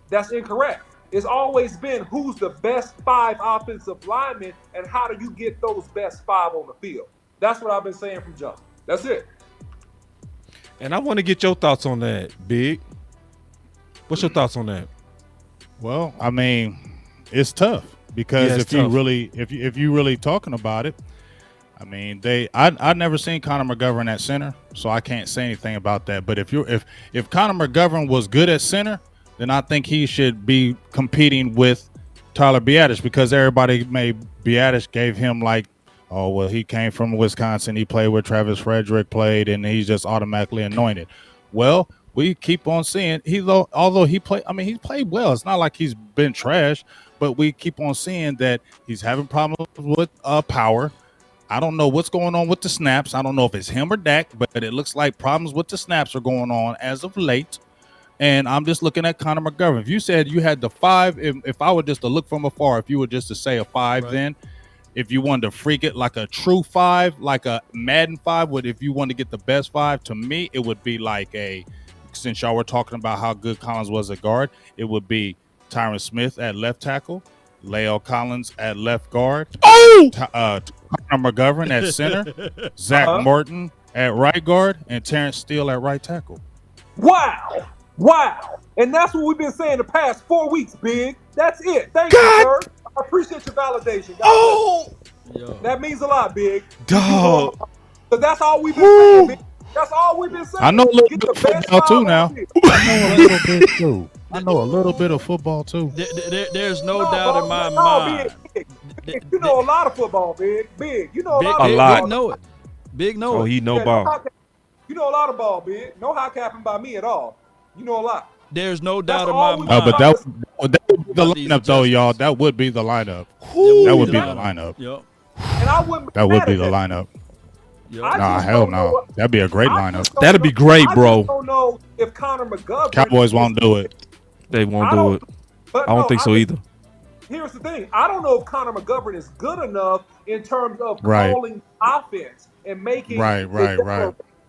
That's incorrect. It's always been who's the best 5 offensive linemen and how do you get those best 5 on the field. That's what I've been saying from jump. That's it. And I want to get your thoughts on that, Big. What's your thoughts on that? Well, I mean, it's tough because Yeah, if you really talking about it, I mean, I've never seen Connor McGovern at center, so I can't say anything about that. But if Connor McGovern was good at center, then I think he should be competing with Tyler Biadasz because everybody Biadasz gave him like, oh well, he came from Wisconsin, he played where Travis Frederick played, and he's just automatically anointed. Well, we keep on seeing although he played, I mean, he played well. It's not like he's been trash, but we keep on seeing that he's having problems with power. I don't know what's going on with the snaps. I don't know if it's him or Dak, but it looks like problems with the snaps are going on as of late. And I'm just looking at Connor McGovern. If you said you had the 5, if I were just to look from afar, if you were just to say a 5, right, then if you wanted to freak it like a true 5, like a Madden 5, if you want to get the best 5, to me, it would be like since y'all were talking about how good Collins was at guard, it would be Tyron Smith at left tackle, La'el Collins at left guard, Connor McGovern at center, Zach Morton at right guard, and Terrence Steele at right tackle. Wow. And that's what we've been saying the past 4 weeks, Big. That's it. Thank you, sir. I appreciate your validation. That means a lot, Big. Dog. Because that's all we've been saying, Big. That's all we've been saying. I know a little bit of football too now. I know a little bit of football too. There's no doubt in my mind. Big. You know a lot of football, Big. You know a lot. Big know it. Big know it. Oh, he know ball. You know a lot of ball, Big. No high capping by me at all. You know a lot. There's no doubt in my mind. But that would be the lineup, though, y'all. That would be the lineup. That would be the lineup. Yep. And I wouldn't. That would be the lineup. Nah, hell no. That'd be a great lineup. That'd be great, bro. I don't know if Connor McGovern. Cowboys won't do it. They won't do it. I don't think so either. Here's the thing. I don't know if Connor McGovern is good enough in terms of calling offense and making right.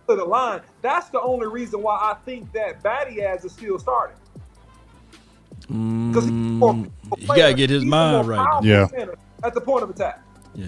To the line. That's the only reason why I think that Biadasz is still starting. Because he gotta get his mind right. Yeah. At the point of attack. Yeah.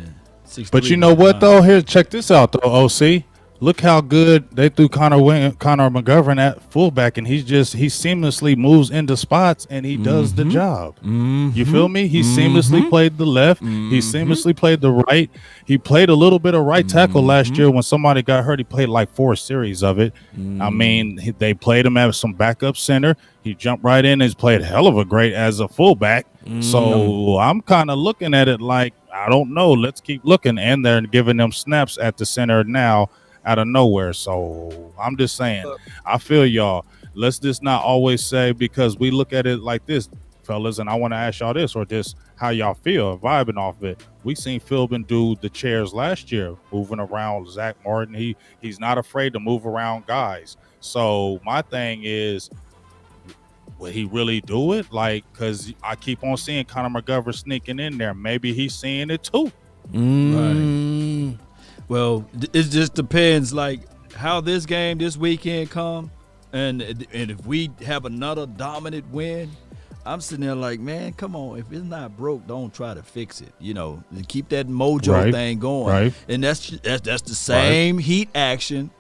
But you know what though? Here, check this out though, OC. Look how good they threw Connor McGovern at fullback, and he seamlessly moves into spots and he does the job. You feel me? He seamlessly played the left. He seamlessly played the right. He played a little bit of right tackle last year when somebody got hurt. He played like 4 series of it. I mean, they played him as some backup center. He jumped right in and he's played hell of a great as a fullback. So I'm kind of looking at it like, I don't know. Let's keep looking. And they're giving them snaps at the center now out of nowhere. So I'm just saying, I feel y'all. Let's just not always say, because we look at it like this, fellas, and I want to ask y'all this, or just how y'all feel vibing off of it. We seen Philbin do the chairs last year, moving around Zach Martin. He's not afraid to move around guys. So my thing is, would he really do it? Like, because I keep on seeing Connor McGovern sneaking in there. Maybe he's seeing it too. Right. Well, it just depends, like, how this game this weekend come, and if we have another dominant win, I'm sitting there like, man, come on. If it's not broke, don't try to fix it. You know, keep that mojo thing going. Right. And that's the same heat action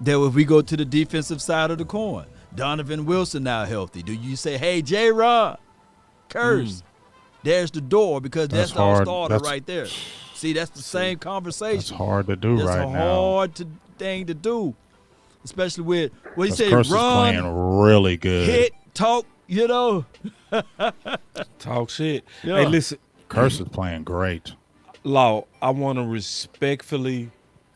that if we go to the defensive side of the coin. Donovan Wilson now healthy. Do you say, hey, J-Rod, curse? There's the door, because that's our starter right there. See, that's the same conversation. That's hard to do right now. That's a hard thing to do, especially with what you say, Curse run, is playing really good. hit, talk, you know. Talk shit. Yeah. Hey, listen. Curse is playing great. Law, I want to respectfully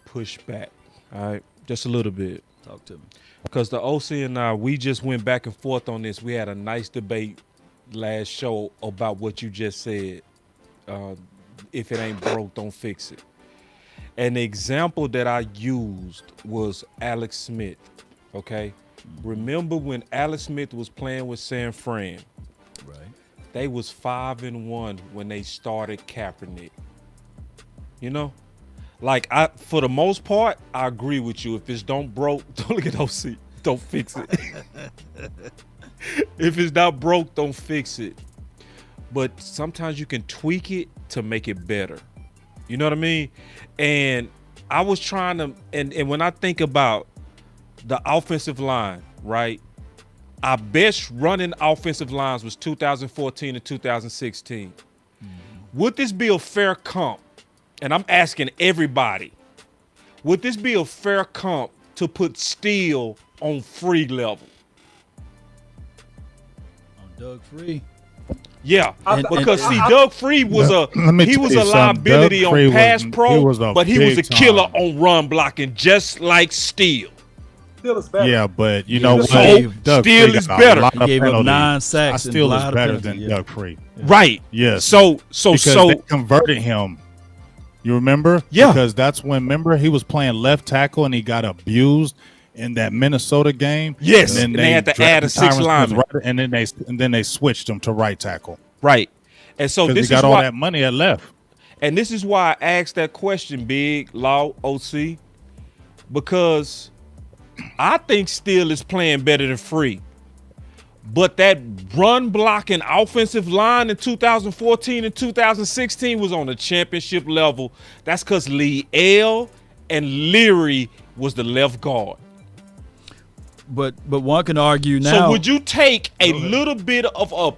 push back, all right? Just a little bit. Talk to me. Because the OC and I, we just went back and forth on this. We had a nice debate last show about what you just said. If it ain't broke, don't fix it. An example that I used was Alex Smith, okay? Remember when Alex Smith was playing with San Fran? Right. They was 5-1 when they started Kaepernick. You know? Like, for the most part, I agree with you. If it's don't broke, don't look at OC. Don't fix it. If it's not broke, don't fix it. But sometimes you can tweak it to make it better. You know what I mean? And I was trying to, and when I think about the offensive line, right? Our best running offensive lines was 2014 and 2016. Would this be a fair comp? And I'm asking everybody, would this be a fair comp to put Steele on Free level? On Doug Free? Yeah, because Doug Free was a liability on pass pro, but he was a killer on run blocking, just like Steele. Steele is better. Yeah, but you know what? Steele is better. He gave up 9 sacks. Steele is better than Doug Free. Right. Yes. So they converted him. You remember? Yeah. Because that's when, remember, he was playing left tackle and he got abused in that Minnesota game. Yes. And they had to add a 6th lineman. Right, and then they switched him to right tackle. Right. And so this he got all that money at left. And this is why I asked that question, Big Law OC, because I think Steele is playing better than Free. But that run blocking offensive line in 2014 and 2016 was on a championship level. That's because Leal and Leary was the left guard. But one can argue now. So would you take a little bit of a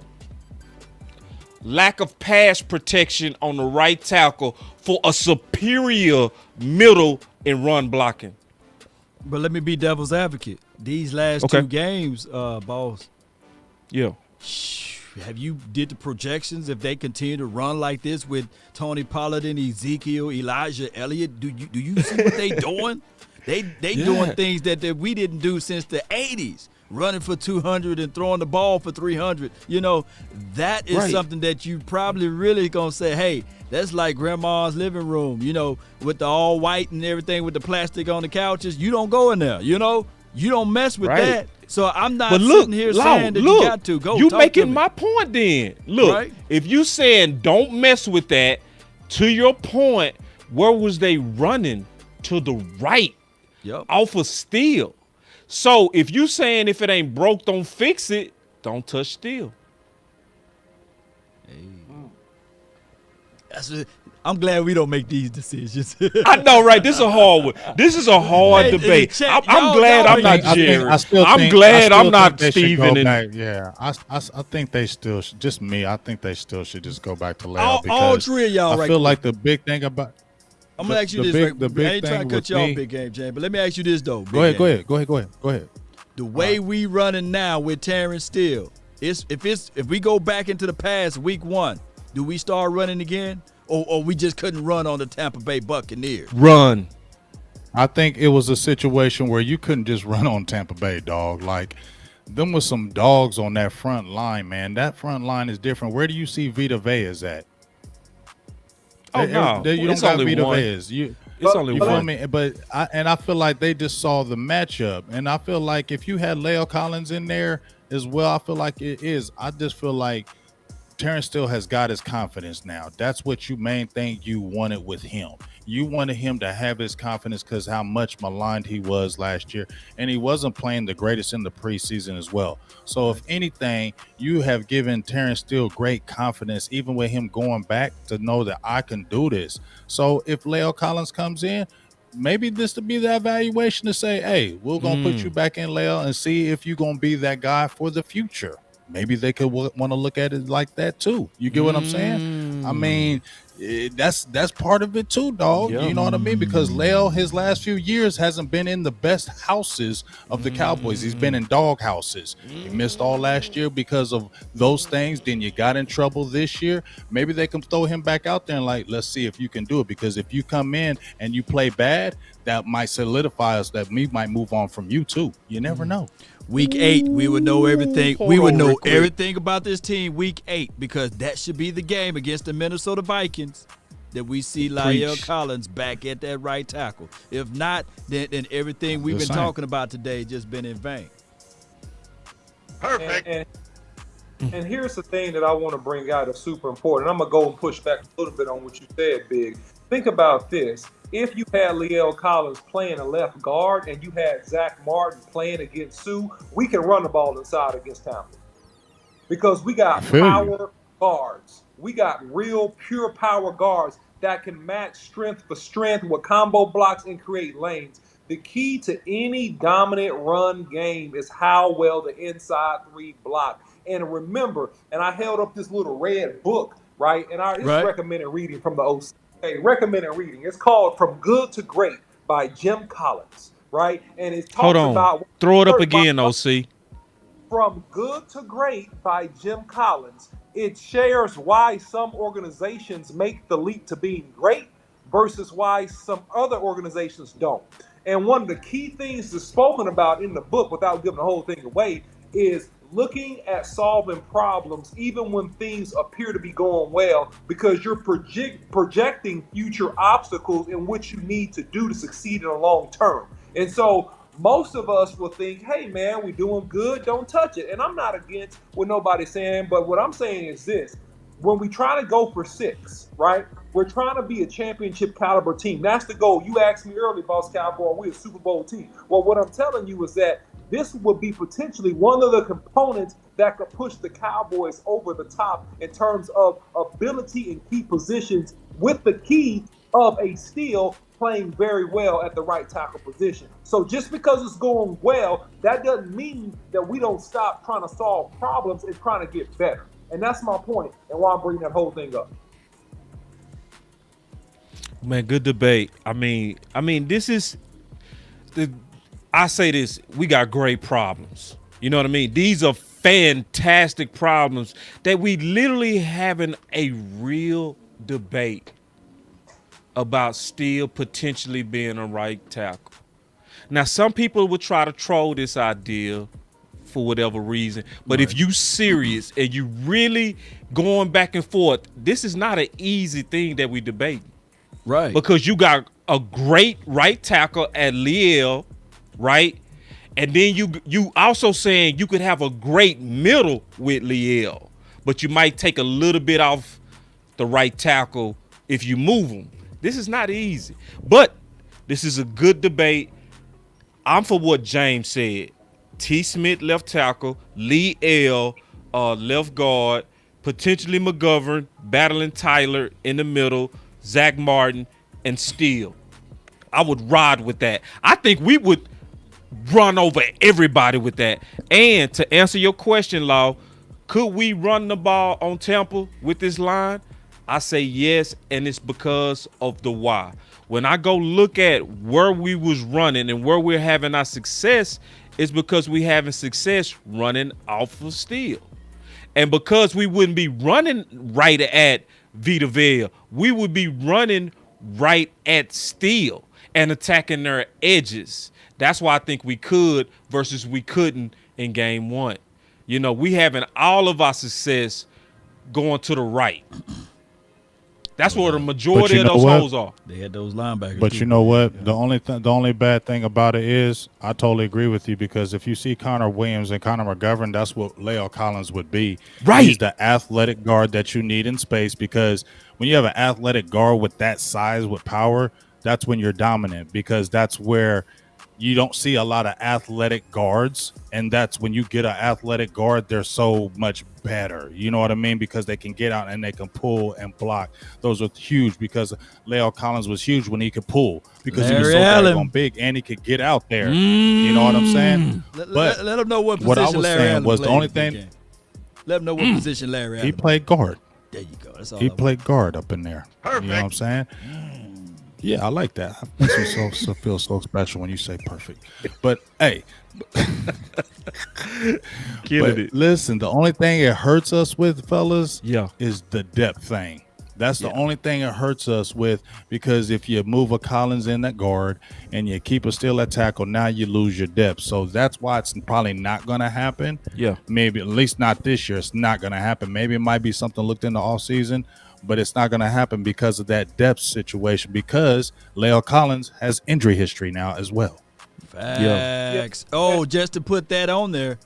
lack of pass protection on the right tackle for a superior middle and run blocking? But let me be devil's advocate. These last 2 games, boss. Yeah. Have you did the projections if they continue to run like this with Tony Pollard and Ezekiel, Elijah Elliott? Do you see what they doing? They doing things that we didn't do since the 80s. Running for 200 and throwing the ball for 300. You know, that is something that you probably really gonna say, hey, that's like grandma's living room, you know, with the all white and everything with the plastic on the couches. You don't go in there, you know? You don't mess with that. So I'm not sitting here saying that you got to go. You making my point then. Look, if you saying don't mess with that, to your point, where was they running? To the right off of Steele. So if you saying if it ain't broke, don't fix it, don't touch Steele. I'm glad we don't make these decisions. I know, right? This is a hard one. This is a hard debate. I'm glad I'm not Jerry. I'm glad I'm not Steven. I think they still should, just me. I think they still should just go back to Leal because all 3 of y'all. I feel like the big thing about. I'm gonna ask you this. I ain't trying to cut you off, Big Game Jam, but let me ask you this though. Go ahead. The way we running now with Terrence Steele, if we go back into the past week 1, do we start running again? Or we just couldn't run on the Tampa Bay Buccaneers? Run. I think it was a situation where you couldn't just run on Tampa Bay, dog. Like, them was some dogs on that front line, man. That front line is different. Where do you see Vita Veas at? Oh, no. You don't got Vita Veas. It's only one. Feel me? But I feel like they just saw the matchup. And I feel like if you had La'el Collins in there as well, I feel like it is. I just feel like Terrence Steele has got his confidence now. That's what you main thing you wanted with him. You wanted him to have his confidence because how much maligned he was last year. And he wasn't playing the greatest in the preseason as well. So if anything, you have given Terrence Steele great confidence, even with him going back, to know that I can do this. So if La'el Collins comes in, maybe this to be the evaluation to say, hey, we're going to put you back in, La'el, and see if you're going to be that guy for the future. Maybe they could want to look at it like that too. You get what I'm saying? I mean, that's part of it too, dog. You know what I mean? Because Leo, his last few years hasn't been in the best houses of the Cowboys. He's been in dog houses. He missed all last year because of those things. Then you got in trouble this year. Maybe they can throw him back out there and let's see if you can do it. Because if you come in and you play bad, that might solidify us. That we might move on from you too. You never know. Week 8, we would know everything. We would know everything about this team week 8 because that should be the game against the Minnesota Vikings that we see La'el Collins back at that right tackle. If not, then everything we've been talking about today just been in vain. Perfect. And here's the thing that I want to bring out that's super important. I'm going to go and push back a little bit on what you said, Big. Think about this. If you had La'el Collins playing a left guard and you had Zach Martin playing against Sue, we can run the ball inside against Tampa. Because we got power guards. We got real pure power guards that can match strength for strength with combo blocks and create lanes. The key to any dominant run game is how well the inside three block. And remember, and I held up this little red book, right? And it's recommended reading from the OC. Hey, recommended reading. It's called From Good to Great by Jim Collins, right? And it talks about... Throw it up again, OC. From Good to Great by Jim Collins. It shares why some organizations make the leap to being great versus why some other organizations don't. And one of the key things that's spoken about in the book, without giving the whole thing away, is looking at solving problems even when things appear to be going well, because you're projecting future obstacles in which you need to do to succeed in the long term. And so most of us will think, hey man, we're doing good, don't touch it. And I'm not against what nobody's saying, but what I'm saying is this: when we try to go for 6, right? We're trying to be a championship caliber team. That's the goal. You asked me earlier, Boss Cowboy, we're a Super Bowl team. Well, what I'm telling you is that this would be potentially one of the components that could push the Cowboys over the top in terms of ability in key positions, with the key of a steal playing very well at the right tackle position. So just because it's going well, that doesn't mean that we don't stop trying to solve problems and trying to get better. And that's my point, and why I'm bringing that whole thing up. Man, good debate. I mean, this is I say this, we got great problems. You know what I mean? These are fantastic problems that we literally having a real debate about still potentially being a right tackle. Now, some people would try to troll this idea for whatever reason, but if you serious and you really going back and forth, this is not an easy thing that we debate. Right. Because you got a great right tackle at La'el, right? And then you also saying you could have a great middle with La'el, but you might take a little bit off the right tackle if you move him. This is not easy, but this is a good debate. I'm for what James said. T. Smith, left tackle, La'el, left guard, potentially McGovern, battling Tyler in the middle, Zach Martin, and Steele. I would ride with that. I think we would run over everybody with that. And to answer your question, Law, could we run the ball on Tampa with this line? I say yes, and it's because of the why. When I go look at where we was running and where we're having our success, it's because we having success running off of Steele. And because we wouldn't be running right at Vita Vea, we would be running right at Steele and attacking their edges. That's why I think we could versus we couldn't in game 1. You know, we having all of our success going to the right. That's where the majority of those holes are. They had those linebackers. But you know what? The only bad thing about it is I totally agree with you, because if you see Connor Williams and Connor McGovern, that's what La'el Collins would be. Right. He's the athletic guard that you need in space, because when you have an athletic guard with that size, with power, that's when you're dominant, because that's where you don't see a lot of athletic guards, and that's when you get an athletic guard, they're so much better. You know what I mean? Because they can get out and they can pull and block. Those are huge, because La'el Collins was huge when he could pull, because he was so daggone big and he could get out there. You know what I'm saying? Let him know what position I was Larry saying Allen was the played only in thing. game. Let him know what position Larry Allen He played guard. There you go. That's all. He played guard up in there. Perfect. You know what I'm saying? Yeah, I like that. I makes me so feel so special when you say perfect. But hey, listen, the only thing it hurts us with, fellas, is the depth thing. That's the only thing it hurts us with, because if you move a Collins in that guard and you keep a Steele at tackle, now you lose your depth. So that's why it's probably not going to happen. Yeah. Maybe at least not this year. It's not going to happen. Maybe it might be something looked into all season, but it's not going to happen because of that depth situation, because La'el Collins has injury history now as well. Facts. Oh, just to put that on there,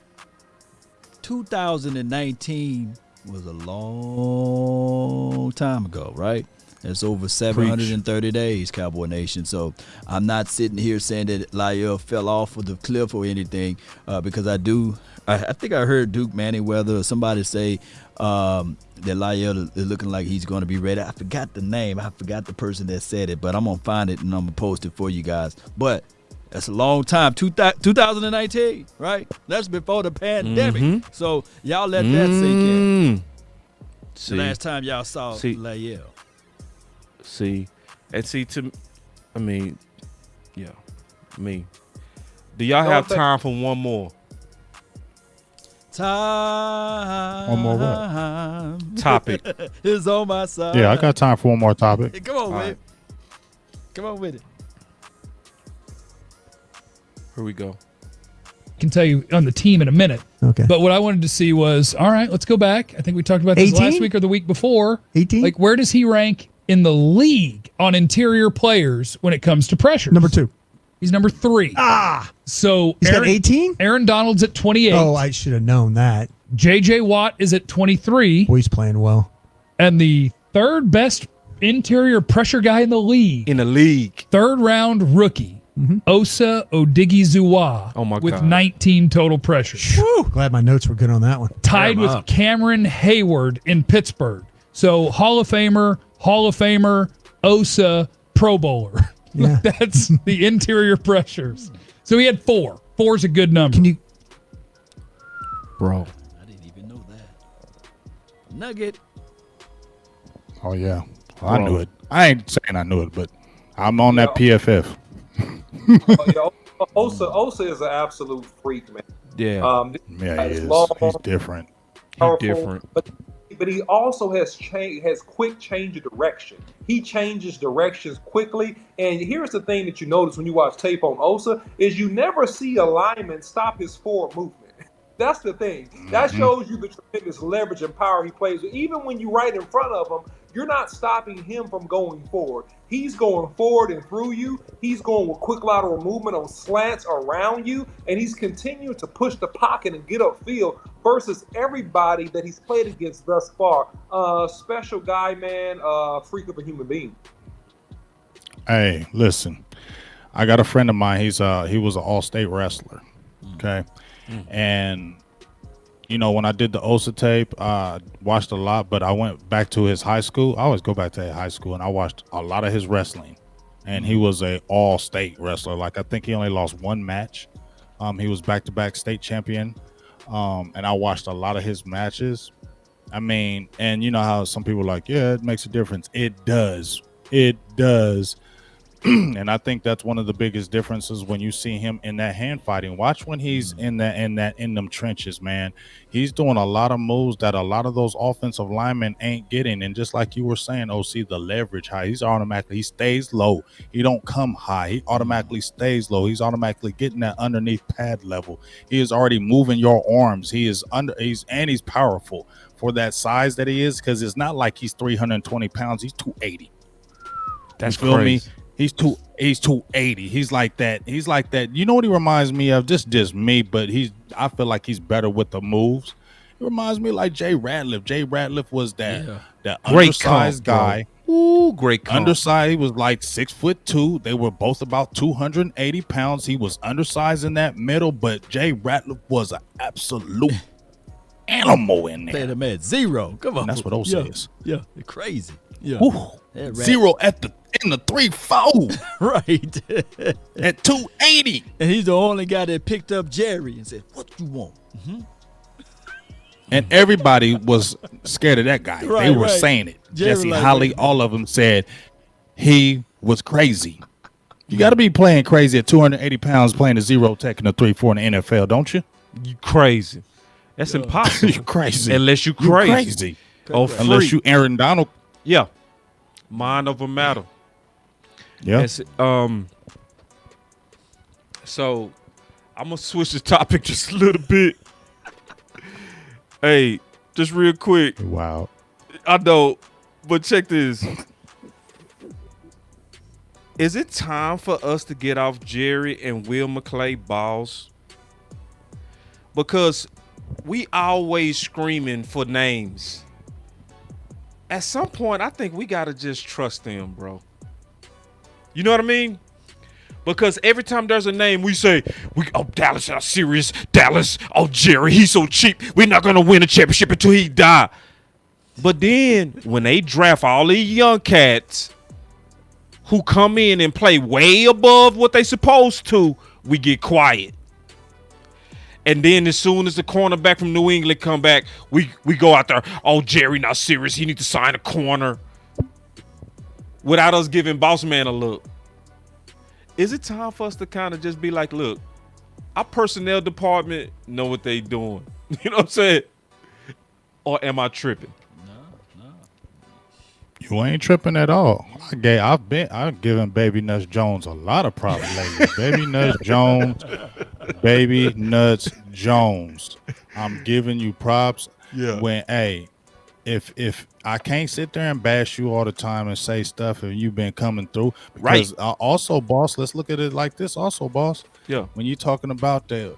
2019 was a long time ago, right? That's over 730 days, Cowboy Nation. So I'm not sitting here saying that La'el fell off of the cliff or anything, because I think I heard Duke Manyweather or somebody say that La'el is looking like he's going to be ready. I forgot the name. I forgot the person that said it, but I'm going to find it and I'm going to post it for you guys. But that's a long time. 2019, right? That's before the pandemic. So y'all let that sink in. The last time y'all saw La'el. Do y'all have time for one more? Time. One more what? Topic. Is on my side. Yeah, I got time for one more topic. Come on with it. Come on with it. Here we go. Can tell you on the team in a minute. Okay. But what I wanted to see was, all right, let's go back. I think we talked about this 18? last week or the week before. 18? Like, where does he rank in the league on interior players when it comes to pressure? Number 2. He's number 3. So He's got 18? Aaron Donald's at 28. Oh, I should have known that. J.J. Watt is at 23. Boy, he's playing well. And the third best interior pressure guy in the league. Third round rookie. Osa Odighizuwa with 19 total pressures. Glad my notes were good on that one. Tied with Cameron Hayward in Pittsburgh. So Hall of Famer, Osa, Pro Bowler. Yeah. That's the interior pressures. So he had 4. 4's a good number. Can you, bro? I didn't even know that. Nugget. Oh yeah, I knew it. I ain't saying I knew it, but I'm on that PFF. Osa is an absolute freak, man. Yeah, he is. He's different. Powerful, but he also has quick change of direction. He changes directions quickly. And here's the thing that you notice when you watch tape on Osa is you never see a lineman stop his forward movement. That's the thing. That shows you the tremendous leverage and power he plays with. Even when you're right in front of him, you're not stopping him from going forward. He's going forward and through you. He's going with quick lateral movement on slants around you. And he's continuing to push the pocket and get upfield versus everybody that he's played against thus far. Special guy, man. Freak of a human being. Hey, listen. I got a friend of mine. He was an all-state wrestler. Okay. And you know, when I did the Osa tape, I watched a lot, but I went back to his high school. I always go back to his high school, and I watched a lot of his wrestling. And he was a all-state wrestler. Like, I think he only lost one match. He was back-to-back state champion. And I watched a lot of his matches. I mean, and you know how some people are like, yeah, it makes a difference. It does. It does. And I think that's one of the biggest differences when you see him in that hand fighting. Watch when he's in them trenches, man. He's doing a lot of moves that a lot of those offensive linemen ain't getting. And just like you were saying, OC, the leverage high. He stays low. He don't come high. He automatically stays low. He's automatically getting that underneath pad level. He is already moving your arms. He's powerful for that size that he is, because it's not like he's 320 pounds. He's 280. That's you feel crazy. me? He's 280. He's like that. You know what he reminds me of? Just me, but I feel like he's better with the moves. He reminds me like Jay Ratliff. Jay Ratliff was that undersized guy. Ooh, great comp. Undersized. He was like 6'2". They were both about 280 pounds. He was undersized in that middle, but Jay Ratliff was an absolute animal in there. Play them at 0. Come on. And that's what Osa is. Yeah, crazy. Yeah. Ooh, 0 in the 3-4. Right. At 280. And he's the only guy that picked up Jerry and said, what you want? And everybody was scared of that guy. Right, they were right. saying it. Jerry Jesse like, Holly, all of them said he was crazy. You got to be playing crazy at 280 pounds, playing a 0 tech and a 3-4 in the NFL, don't you? You crazy. That's impossible. You crazy. Unless you You crazy. Oh, unless you Aaron Donald. Yeah. Mind over matter. Yeah. That's, so I'm gonna switch the topic just a little bit. Hey, just real quick. Wow. I know, but check this. Is it time for us to get off Jerry and Will McClay balls? Because we always screaming for names. At some point, I think we got to just trust them, bro. You know what I mean? Because every time there's a name, we say, Dallas are serious. Dallas, Jerry, he's so cheap. We're not going to win a championship until he die. But then when they draft all these young cats who come in and play way above what they supposed to, we get quiet. And then as soon as the cornerback from New England come back, we go out there, Jerry not serious. He need to sign a corner. Without us giving boss man a look. Is it time for us to kind of just be like, look, our personnel department know what they doing. You know what I'm saying? Or am I tripping? You ain't tripping at all. I've given Baby Nuts Jones a lot of props lately. Baby Nuts Jones. I'm giving you props. Yeah. If I can't sit there and bash you all the time and say stuff and you've been coming through. Because also, boss, let's look at it like this also, boss. Yeah. When you're talking about the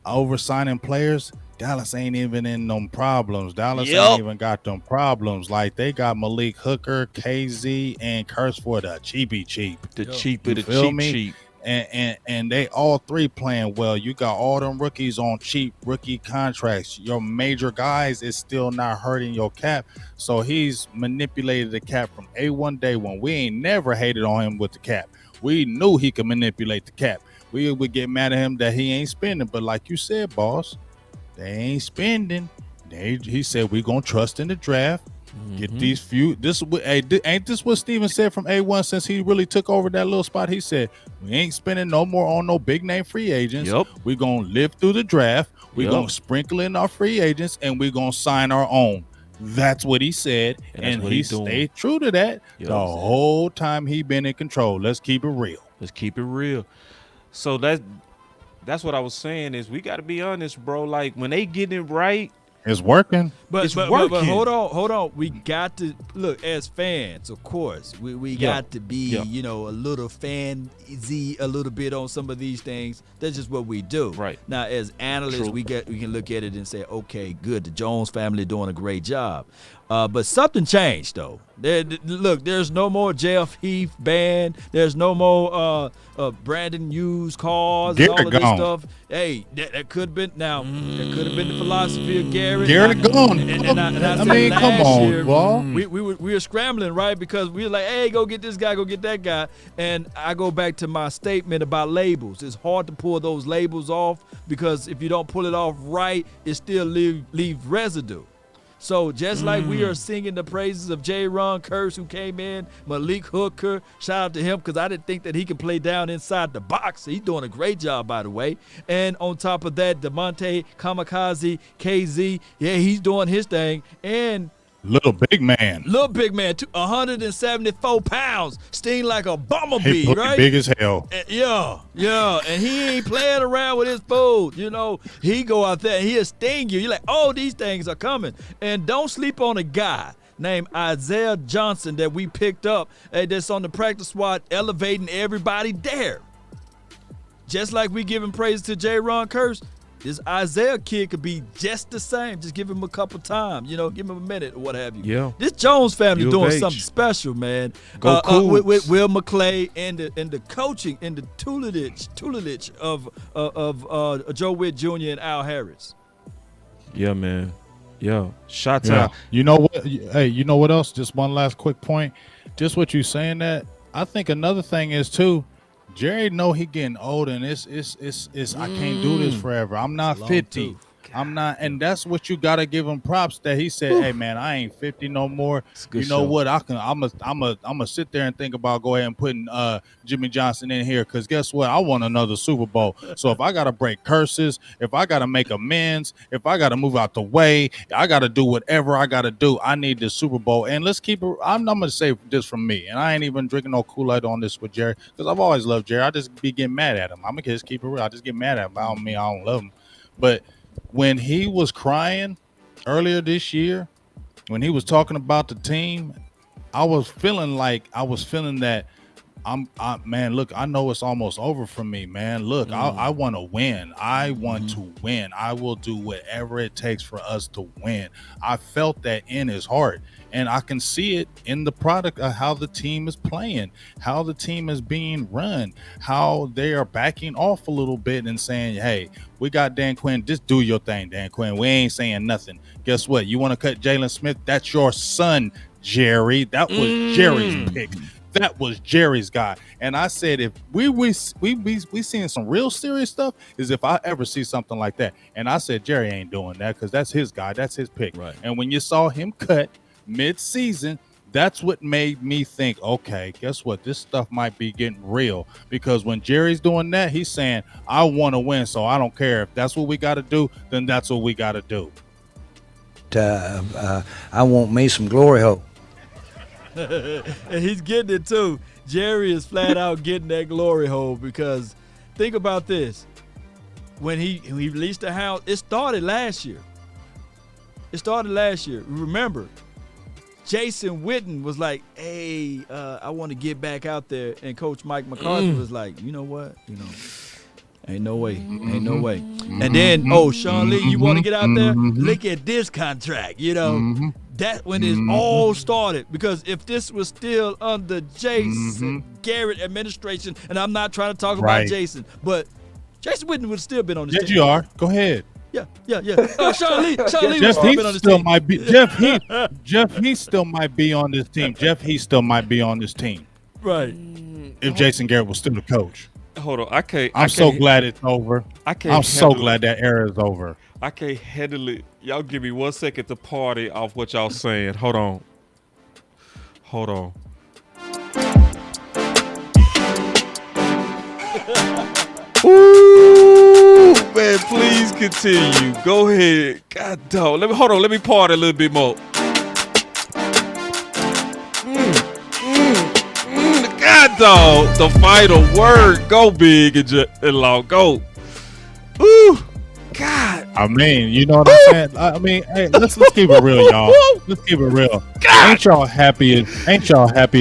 over-signing players, Dallas ain't even in them problems. Dallas ain't even got them problems. Like, they got Malik Hooker, KZ, and Curse for the cheapy cheap. The cheap of the cheap. And they all three playing well. You got all them rookies on cheap rookie contracts. Your major guys is still not hurting your cap. So he's manipulated the cap from A1 day one. We ain't never hated on him with the cap. We knew he could manipulate the cap. We would get mad at him that he ain't spending. But like you said, boss, they ain't spending. He said we gonna trust in the draft. Get these few. Ain't this what Steven said from A1 since he really took over that little spot? He said we ain't spending no more on no big name free agents. We gonna live through the draft. We gonna sprinkle in our free agents and we gonna sign our own. That's what he said, and he stayed true to that the whole time he been in control. Let's keep it real. Let's keep it real. So that's what I was saying is we got to be honest, bro. Like when they getting it right. It's working. But hold on. We got to look as fans, of course. We got to be, a little fan-y a little bit on some of these things. That's just what we do. Right. Now, as analysts, we can look at it and say, okay, good. The Jones family doing a great job. But something changed, though. There's no more Jeff Heath band. There's no more Brandon Hughes cars and all of this stuff. Hey, that could have been that could have been the philosophy of Garrett. Garrett gone. I mean, come on, year, ball. We were scrambling, right? Because we were like, hey, go get this guy, go get that guy. And I go back to my statement about labels. It's hard to pull those labels off because if you don't pull it off right, it still leave residue. So just like we are singing the praises of J-Ron Curse, who came in, Malik Hooker, shout out to him because I didn't think that he could play down inside the box. He's doing a great job, by the way. And on top of that, DeMonte Kamikaze, KZ, he's doing his thing. And Little big man, 174 pounds, sting like a bumblebee, right? Big as hell. Yeah, and he ain't playing around with his food. He go out there and he'll sting you. You're like, oh, these things are coming. And don't sleep on a guy named Isaiah Johnson that we picked up that's on the practice squad, elevating everybody there. Just like we giving praise to J-Ron Curse, this Isaiah kid could be just the same. Just give him a couple times, give him a minute or what have you. Yeah. This Jones family doing something special, man. With Will McClay and the coaching and the tutelage of Joe Witt Jr. and Al Harris. Yeah, man. Yeah. Shots out. You know what? Hey, you know what else? Just one last quick point. Just what you saying that. I think another thing is too. Jerry know he getting old and it's I can't do this forever. I'm not 50. I'm not, and that's what you gotta give him props that he said, "Hey man, I ain't 50 no more. You know show. what? I'm a sit there and think about go ahead and putting Jimmy Johnson in here because guess what? I want another Super Bowl. So if I gotta break curses, if I gotta make amends, if I gotta move out the way, I gotta do whatever I gotta do. I need this Super Bowl. And let's keep it. I'm gonna say this from me, and I ain't even drinking no Kool-Aid on this with Jerry because I've always loved Jerry. I just be getting mad at him. I'm gonna just keep it real. I just get mad at him. I don't mean I don't love him, but when he was crying earlier this year, when he was talking about the team, I was feeling that man, look, I know it's almost over for me, man. Look, I want to win. I want to win. I will do whatever it takes for us to win. I felt that in his heart, and I can see it in the product of how the team is playing, how the team is being run, how they are backing off a little bit and saying, hey, we got Dan Quinn. Just do your thing, Dan Quinn. We ain't saying nothing. Guess what? You want to cut Jalen Smith? That's your son, Jerry. That was Jerry's pick. That was Jerry's guy. And I said, if we seeing some real serious stuff is if I ever see something like that. And I said, Jerry ain't doing that because that's his guy. That's his pick. Right. And when you saw him cut mid-season, that's what made me think, okay, guess what? This stuff might be getting real because when Jerry's doing that, he's saying, I want to win, so I don't care. If that's what we got to do, then that's what we got to do. I want me some glory hole. And he's getting it too. Jerry is flat out getting that glory hole because think about this. When he released the hound, it started last year. Remember, Jason Witten was like, hey, I want to get back out there. And Coach Mike McCarthy was like, you know what? Ain't no way. And then, Sean Lee, you want to get out there? Look at this contract, That when it all started, because if this was still under Jason Garrett administration, and I'm not trying to talk about Jason, but Jason Witten would have still been on this team. Yes, you are. Go ahead. Yeah. Sean Lee would still been on this still team. Might be Jeff Heath still might be on this team. Jeff Heath still might be on this team. Right. If Jason Garrett was still the coach. Hold on, I'm so glad it's over. I'm so glad that era is over. I can't handle it. Y'all give me 1 second to party off what y'all saying. Hold on. Ooh, man, please continue. Go ahead. God dog. Let me party a little bit more. God dog. The final word. Go big and long. Go. Ooh. God. I mean, you know what I'm saying? I mean, hey, let's keep it real, y'all. Let's keep it real. God. Ain't y'all happy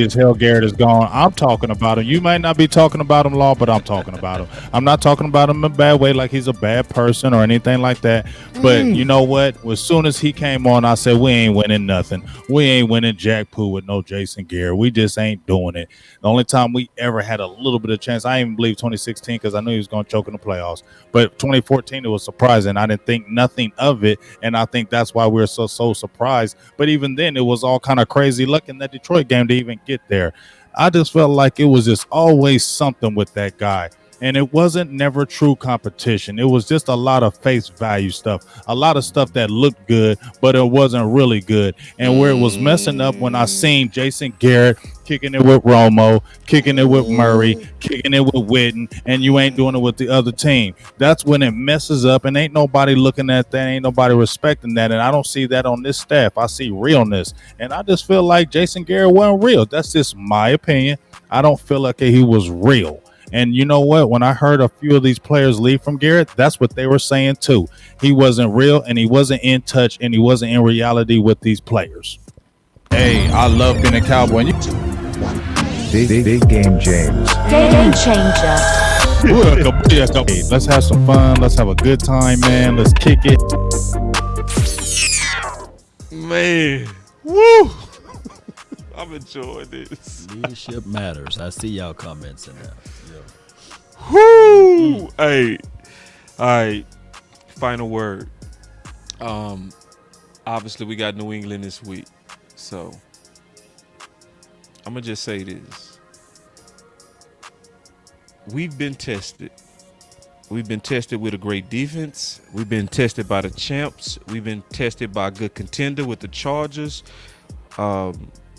as hell Garrett is gone? I'm talking about him. You might not be talking about him, Law, but I'm talking about him. I'm not talking about him in a bad way, like he's a bad person or anything like that. But you know what? As soon as he came on, I said, we ain't winning nothing. We ain't winning Jack Poo with no Jason Garrett. We just ain't doing it. The only time we ever had a little bit of chance, I even believe 2016 because I knew he was going to choke in the playoffs. But 2014, it was surprising. I didn't think nothing of it, and I think that's why we're so surprised. But even then, it was all kind of crazy luck in that Detroit game to even get there. I just felt like it was just always something with that guy. And it wasn't never true competition. It was just a lot of face value stuff, a lot of stuff that looked good, but it wasn't really good. And where it was messing up when I seen Jason Garrett kicking it with Romo, kicking it with Murray, kicking it with Witten, and you ain't doing it with the other team. That's when it messes up, and ain't nobody looking at that, ain't nobody respecting that. And I don't see that on this staff. I see realness. And I just feel like Jason Garrett wasn't real. That's just my opinion. I don't feel like he was real. And you know what? When I heard a few of these players leave from Garrett, that's what they were saying too. He wasn't real, and he wasn't in touch, and he wasn't in reality with these players. Hey, I love being a Cowboy. Big game, James. Game changer. Let's have some fun. Let's have a good time, man. Let's kick it. Man. Woo. I'm enjoying this. Leadership matters. I see y'all comments in there. Whoo! Hey, all right. Final word. Obviously we got New England this week, so I'm gonna just say this: we've been tested. We've been tested with a great defense. We've been tested by the champs. We've been tested by a good contender with the Chargers.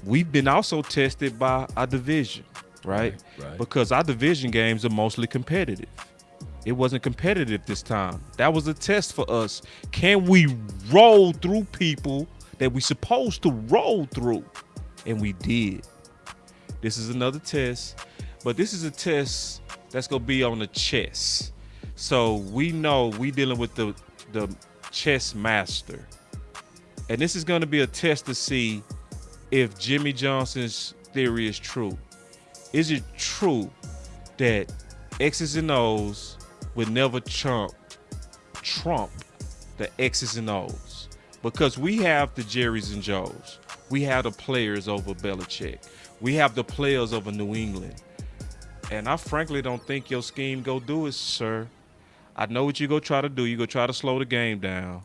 We've been also tested by our division, right? Because our division games are mostly competitive. It wasn't competitive this time. That was a test for us. Can we roll through people that we supposed to roll through? And we did. This is another test, but this is a test that's going to be on the chess. So we know we dealing with the chess master. And this is going to be a test to see if Jimmy Johnson's theory is true. Is it true that X's and O's would never trump the X's and O's? Because we have the Jerry's and Joes. We have the players over Belichick. We have the players over New England. And I frankly don't think your scheme go do it, sir. I know what you go try to do. You go try to slow the game down.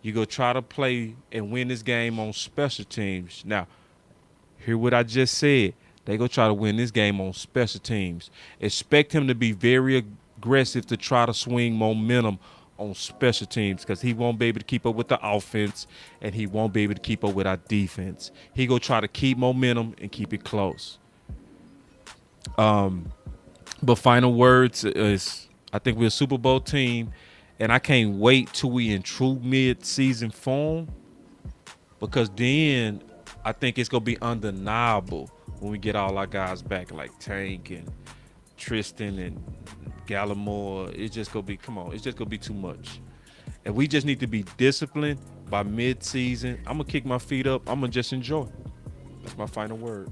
You go try to play and win this game on special teams. Now, hear what I just said. They go try to win this game on special teams. Expect him to be very aggressive to try to swing momentum on special teams because he won't be able to keep up with the offense and he won't be able to keep up with our defense. He go try to keep momentum and keep it close. But final words is I think we're a Super Bowl team, and I can't wait till we in true mid-season form because then I think it's going to be undeniable when we get all our guys back like Tank and Tristan and Gallimore. It's just going to be, it's just going to be too much. And we just need to be disciplined by mid-season. I'm going to kick my feet up. I'm going to just enjoy. That's my final word.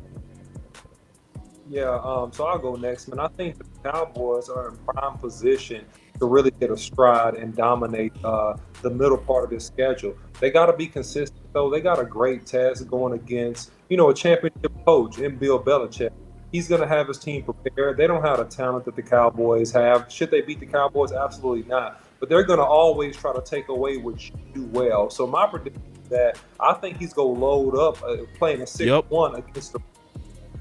Yeah, so I'll go next, man. I think the Cowboys are in prime position to really get a stride and dominate the middle part of this schedule. They got to be consistent, though. They got a great test going against, a championship coach in Bill Belichick. He's going to have his team prepared. They don't have the talent that the Cowboys have. Should they beat the Cowboys? Absolutely not. But they're going to always try to take away what you do well. So my prediction is that I think he's going to load up playing a 6-1 against the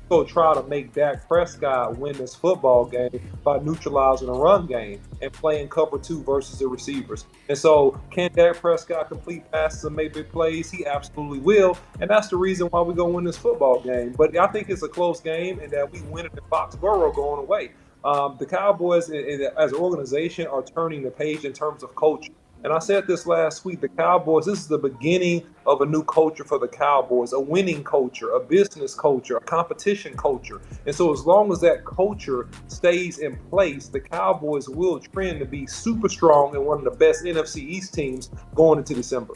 go try to make Dak Prescott win this football game by neutralizing the run game and playing cover 2 versus the receivers. And so can Dak Prescott complete passes and make big plays? He absolutely will. And that's the reason why we're going to win this football game. But I think it's a close game and that we win it in Foxborough going away. The Cowboys as an organization are turning the page in terms of coaching. And I said this last week, the Cowboys, this is the beginning of a new culture for the Cowboys, a winning culture, a business culture, a competition culture. And so as long as that culture stays in place, the Cowboys will trend to be super strong and one of the best NFC East teams going into December.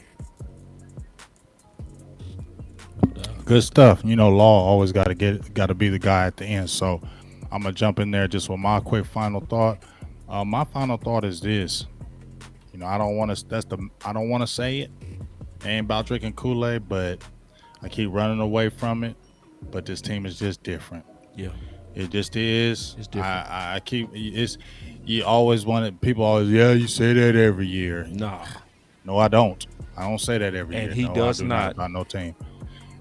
Good stuff. Law always got to be the guy at the end. So I'm going to jump in there just with my quick final thought. My final thought is this. I don't want to say it. It ain't about drinking Kool-Aid, but I keep running away from it. But this team is just different. Yeah, it just is. It's different. I keep. You always want it. People always, you say that every year. No, I don't. I don't say that every year. And he does not. About no team.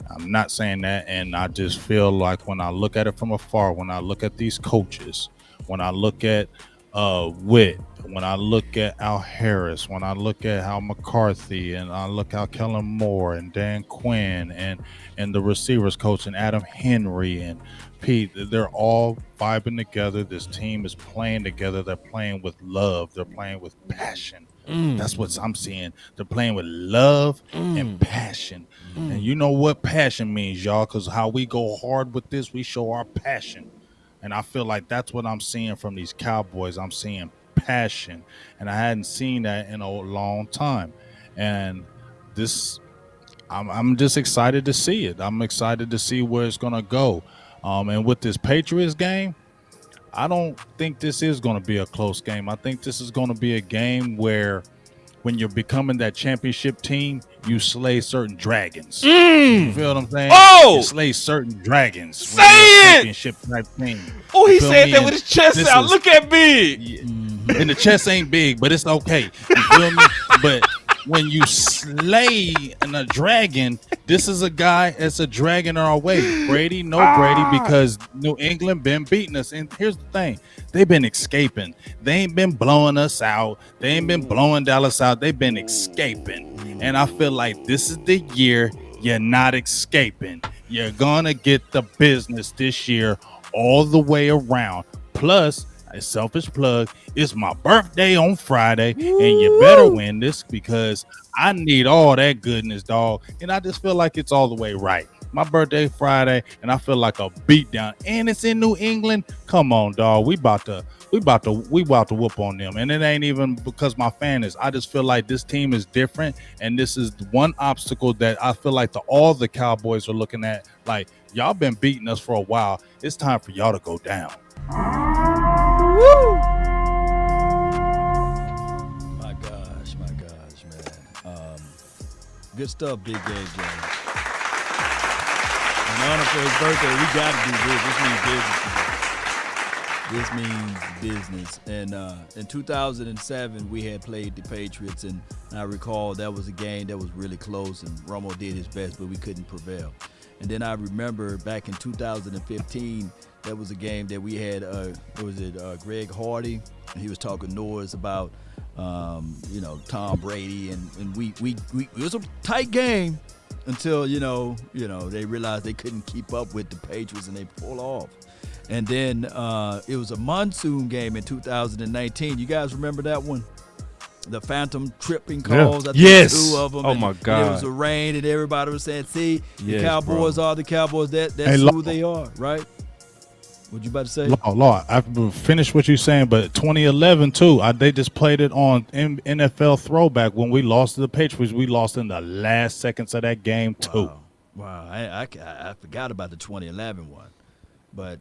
I'm not saying that, and I just feel like when I look at it from afar, when I look at these coaches, when I look at Witt, when I look at Al Harris, when I look at Al McCarthy, and I look at Kellen Moore and Dan Quinn and the receivers coach and Adam Henry and Pete, they're all vibing together. This team is playing together. They're playing with love. They're playing with passion. That's what I'm seeing. They're playing with love and passion. And you know what passion means, y'all, because how we go hard with this, we show our passion. And I feel like that's what I'm seeing from these Cowboys. I'm seeing passion, and I hadn't seen that in a long time. And this, I'm just excited to see it. I'm excited to see where it's gonna go. And with this Patriots game, I don't think this is gonna be a close game. I think this is gonna be a game where, when you're becoming that championship team, you slay certain dragons. You feel what I'm saying? Oh! You slay certain dragons. Say it! Championship type team. Oh, he said that with his chest out. Look at big. And the chest ain't big, but it's okay. You feel me? But when you slay a dragon, this is a guy that's a dragon our way. Brady, no Brady, because New England been beating us. And here's the thing. They've been escaping. They ain't been blowing us out. They ain't been blowing Dallas out. They've been escaping. And I feel like this is the year you're not escaping. You're going to get the business this year all the way around. Plus, a selfish plug, it's my birthday on Friday, and you better win this because I need all that goodness, dog. And I just feel like it's all the way right. My birthday Friday, and I feel like a beatdown, and it's in New England. Come on, dog. We about to whoop on them, and it ain't even because my fan is. I just feel like this team is different, and this is one obstacle that I feel like all the Cowboys are looking at. Like, y'all been beating us for a while. It's time for y'all to go down. Woo! My gosh, man. Good stuff, Big Game James. In honor for his birthday, we got to do this. This means business. And in 2007, we had played the Patriots, and I recall that was a game that was really close, and Romo did his best, but we couldn't prevail. And then I remember back in 2015, that was a game that we had, Greg Hardy, and he was talking noise about, Tom Brady, and we it was a tight game until, they realized they couldn't keep up with the Patriots and they pulled off. And then it was a monsoon game in 2019. You guys remember that one? The phantom tripping calls. Yeah. I think Yes. 2 of them. Oh, my God. It was a rain, and everybody was saying, see, the Yes, Cowboys bro. are the Cowboys. That's Hey, who they are, right? What you about to say? Lord, I've finished what you're saying, but 2011 too. They just played it on NFL Throwback when we lost to the Patriots. We lost in the last seconds of that game too. Wow, I forgot about the 2011 one, but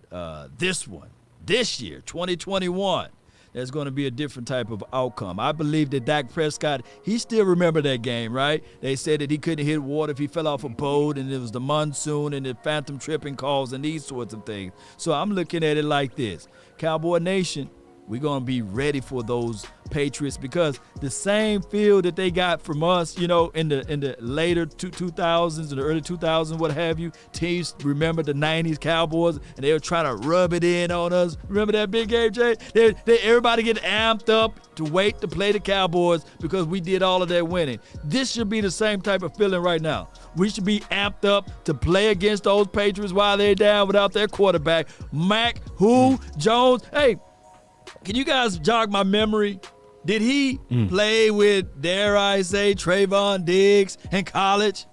this year, 2021, there's going to be a different type of outcome. I believe that Dak Prescott, he still remember that game, right? They said that he couldn't hit water if he fell off a boat, and it was the monsoon and the phantom tripping calls and these sorts of things. So I'm looking at it like this. Cowboy Nation, we're going to be ready for those Patriots because the same feel that they got from us, in the later 2000s and the early 2000s, what have you, teams remember the 90s Cowboys, and they were trying to rub it in on us. Remember that Big Game, Jay? Everybody get amped up to wait to play the Cowboys because we did all of that winning. This should be the same type of feeling right now. We should be amped up to play against those Patriots while they're down without their quarterback, Mac, Jones. Hey, can you guys jog my memory? Did he play with, dare I say, Trayvon Diggs in college?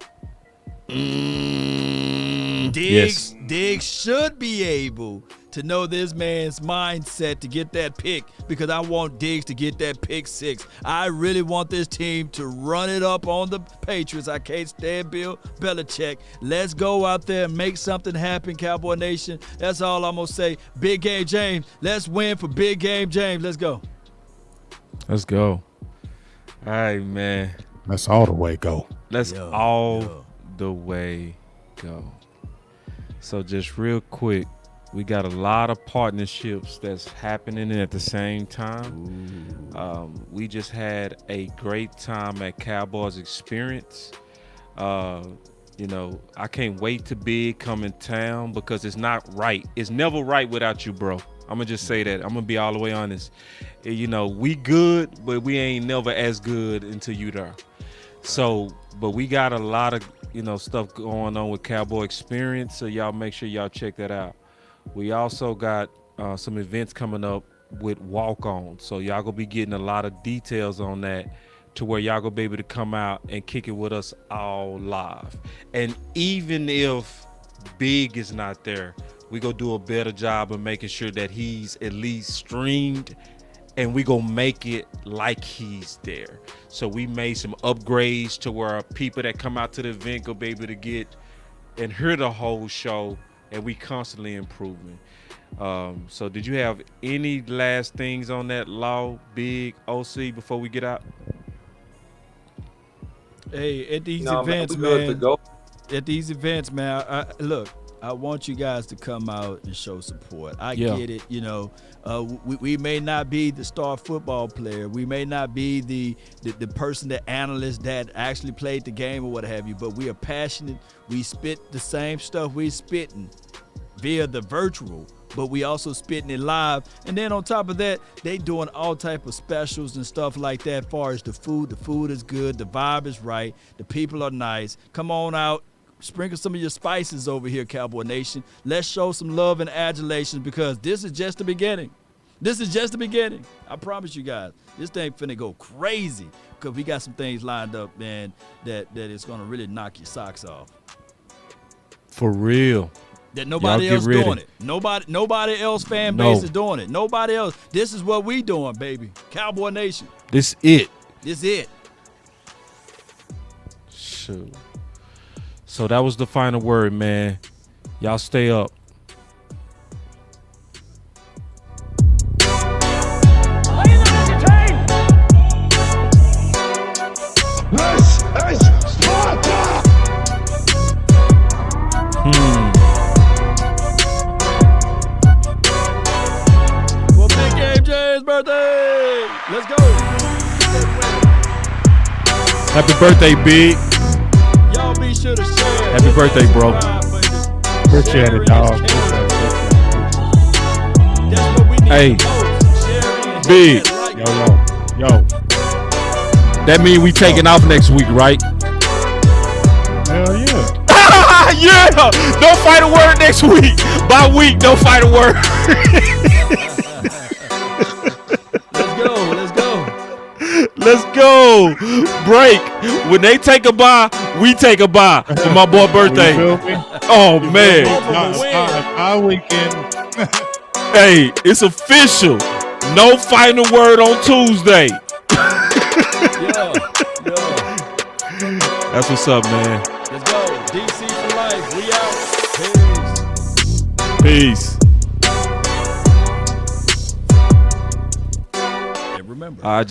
Yes. Diggs should be able to know this man's mindset to get that pick because I want Diggs to get that pick 6. I really want this team to run it up on the Patriots. I can't stand Bill Belichick. Let's go out there and make something happen, Cowboy Nation. That's all I'm going to say. Big Game James. Let's win for Big Game James. Let's go. Let's go. All right, man. Let's all the way go. Let's all the way go. So just real quick, we got a lot of partnerships that's happening at the same time. We just had a great time at Cowboys Experience. I can't wait to Big come in town because it's not right. It's never right without you, bro. I'm going to just say that. I'm going to be all the way honest. We good, but we ain't never as good until you there. So, but we got a lot of, stuff going on with Cowboy Experience. So y'all make sure y'all check that out. We also got some events coming up with walk-on. So y'all gonna be getting a lot of details on that to where y'all gonna be able to come out and kick it with us all live. And even if Big is not there, we gonna do a better job of making sure that he's at least streamed, and we gonna make it like he's there. So we made some upgrades to where people that come out to the event go be able to get and hear the whole show, and we constantly improving. So did you have any last things on that Law, Big, OC before we get out? Hey, at these events, man. At these events, man. Look, I want you guys to come out and show support. I Yeah. get it. You know, we may not be the star football player. We may not be the person, the analyst that actually played the game or what have you, but we are passionate. We spit the same stuff we spitting via the virtual, but we also spitting it live. And then on top of that, they doing all type of specials and stuff like that. As far as the food is good, the vibe is right, the people are nice. Come on out, sprinkle some of your spices over here, Cowboy Nation. Let's show some love and adulation, because this is just the beginning. This is just the beginning. I promise you guys, this thing finna go crazy, because we got some things lined up, man, that is gonna really knock your socks off. For real. That nobody else doing it. Nobody else fan base is doing it. Nobody else. This is what we doing, baby. Cowboy Nation. This it. This it. Shoot. So that was the final word, man. Y'all stay up. This is Sparta! For Big Game James' birthday. Let's go. Happy birthday, Big. Y'all be sure to share. Happy birthday, bro. Appreciate it, dog. Hey, Big. Yo. That mean we taking off next week, right? Hell yeah. Yeah. Don't fight a word next week. By week, don't fight a word. Let's go. Break. When they take a bye, we take a bye for my boy birthday. Oh, man. Our weekend. Hey, it's official. No final word on Tuesday. That's what's up, man. Let's go. DC for life. We out. Peace. And remember.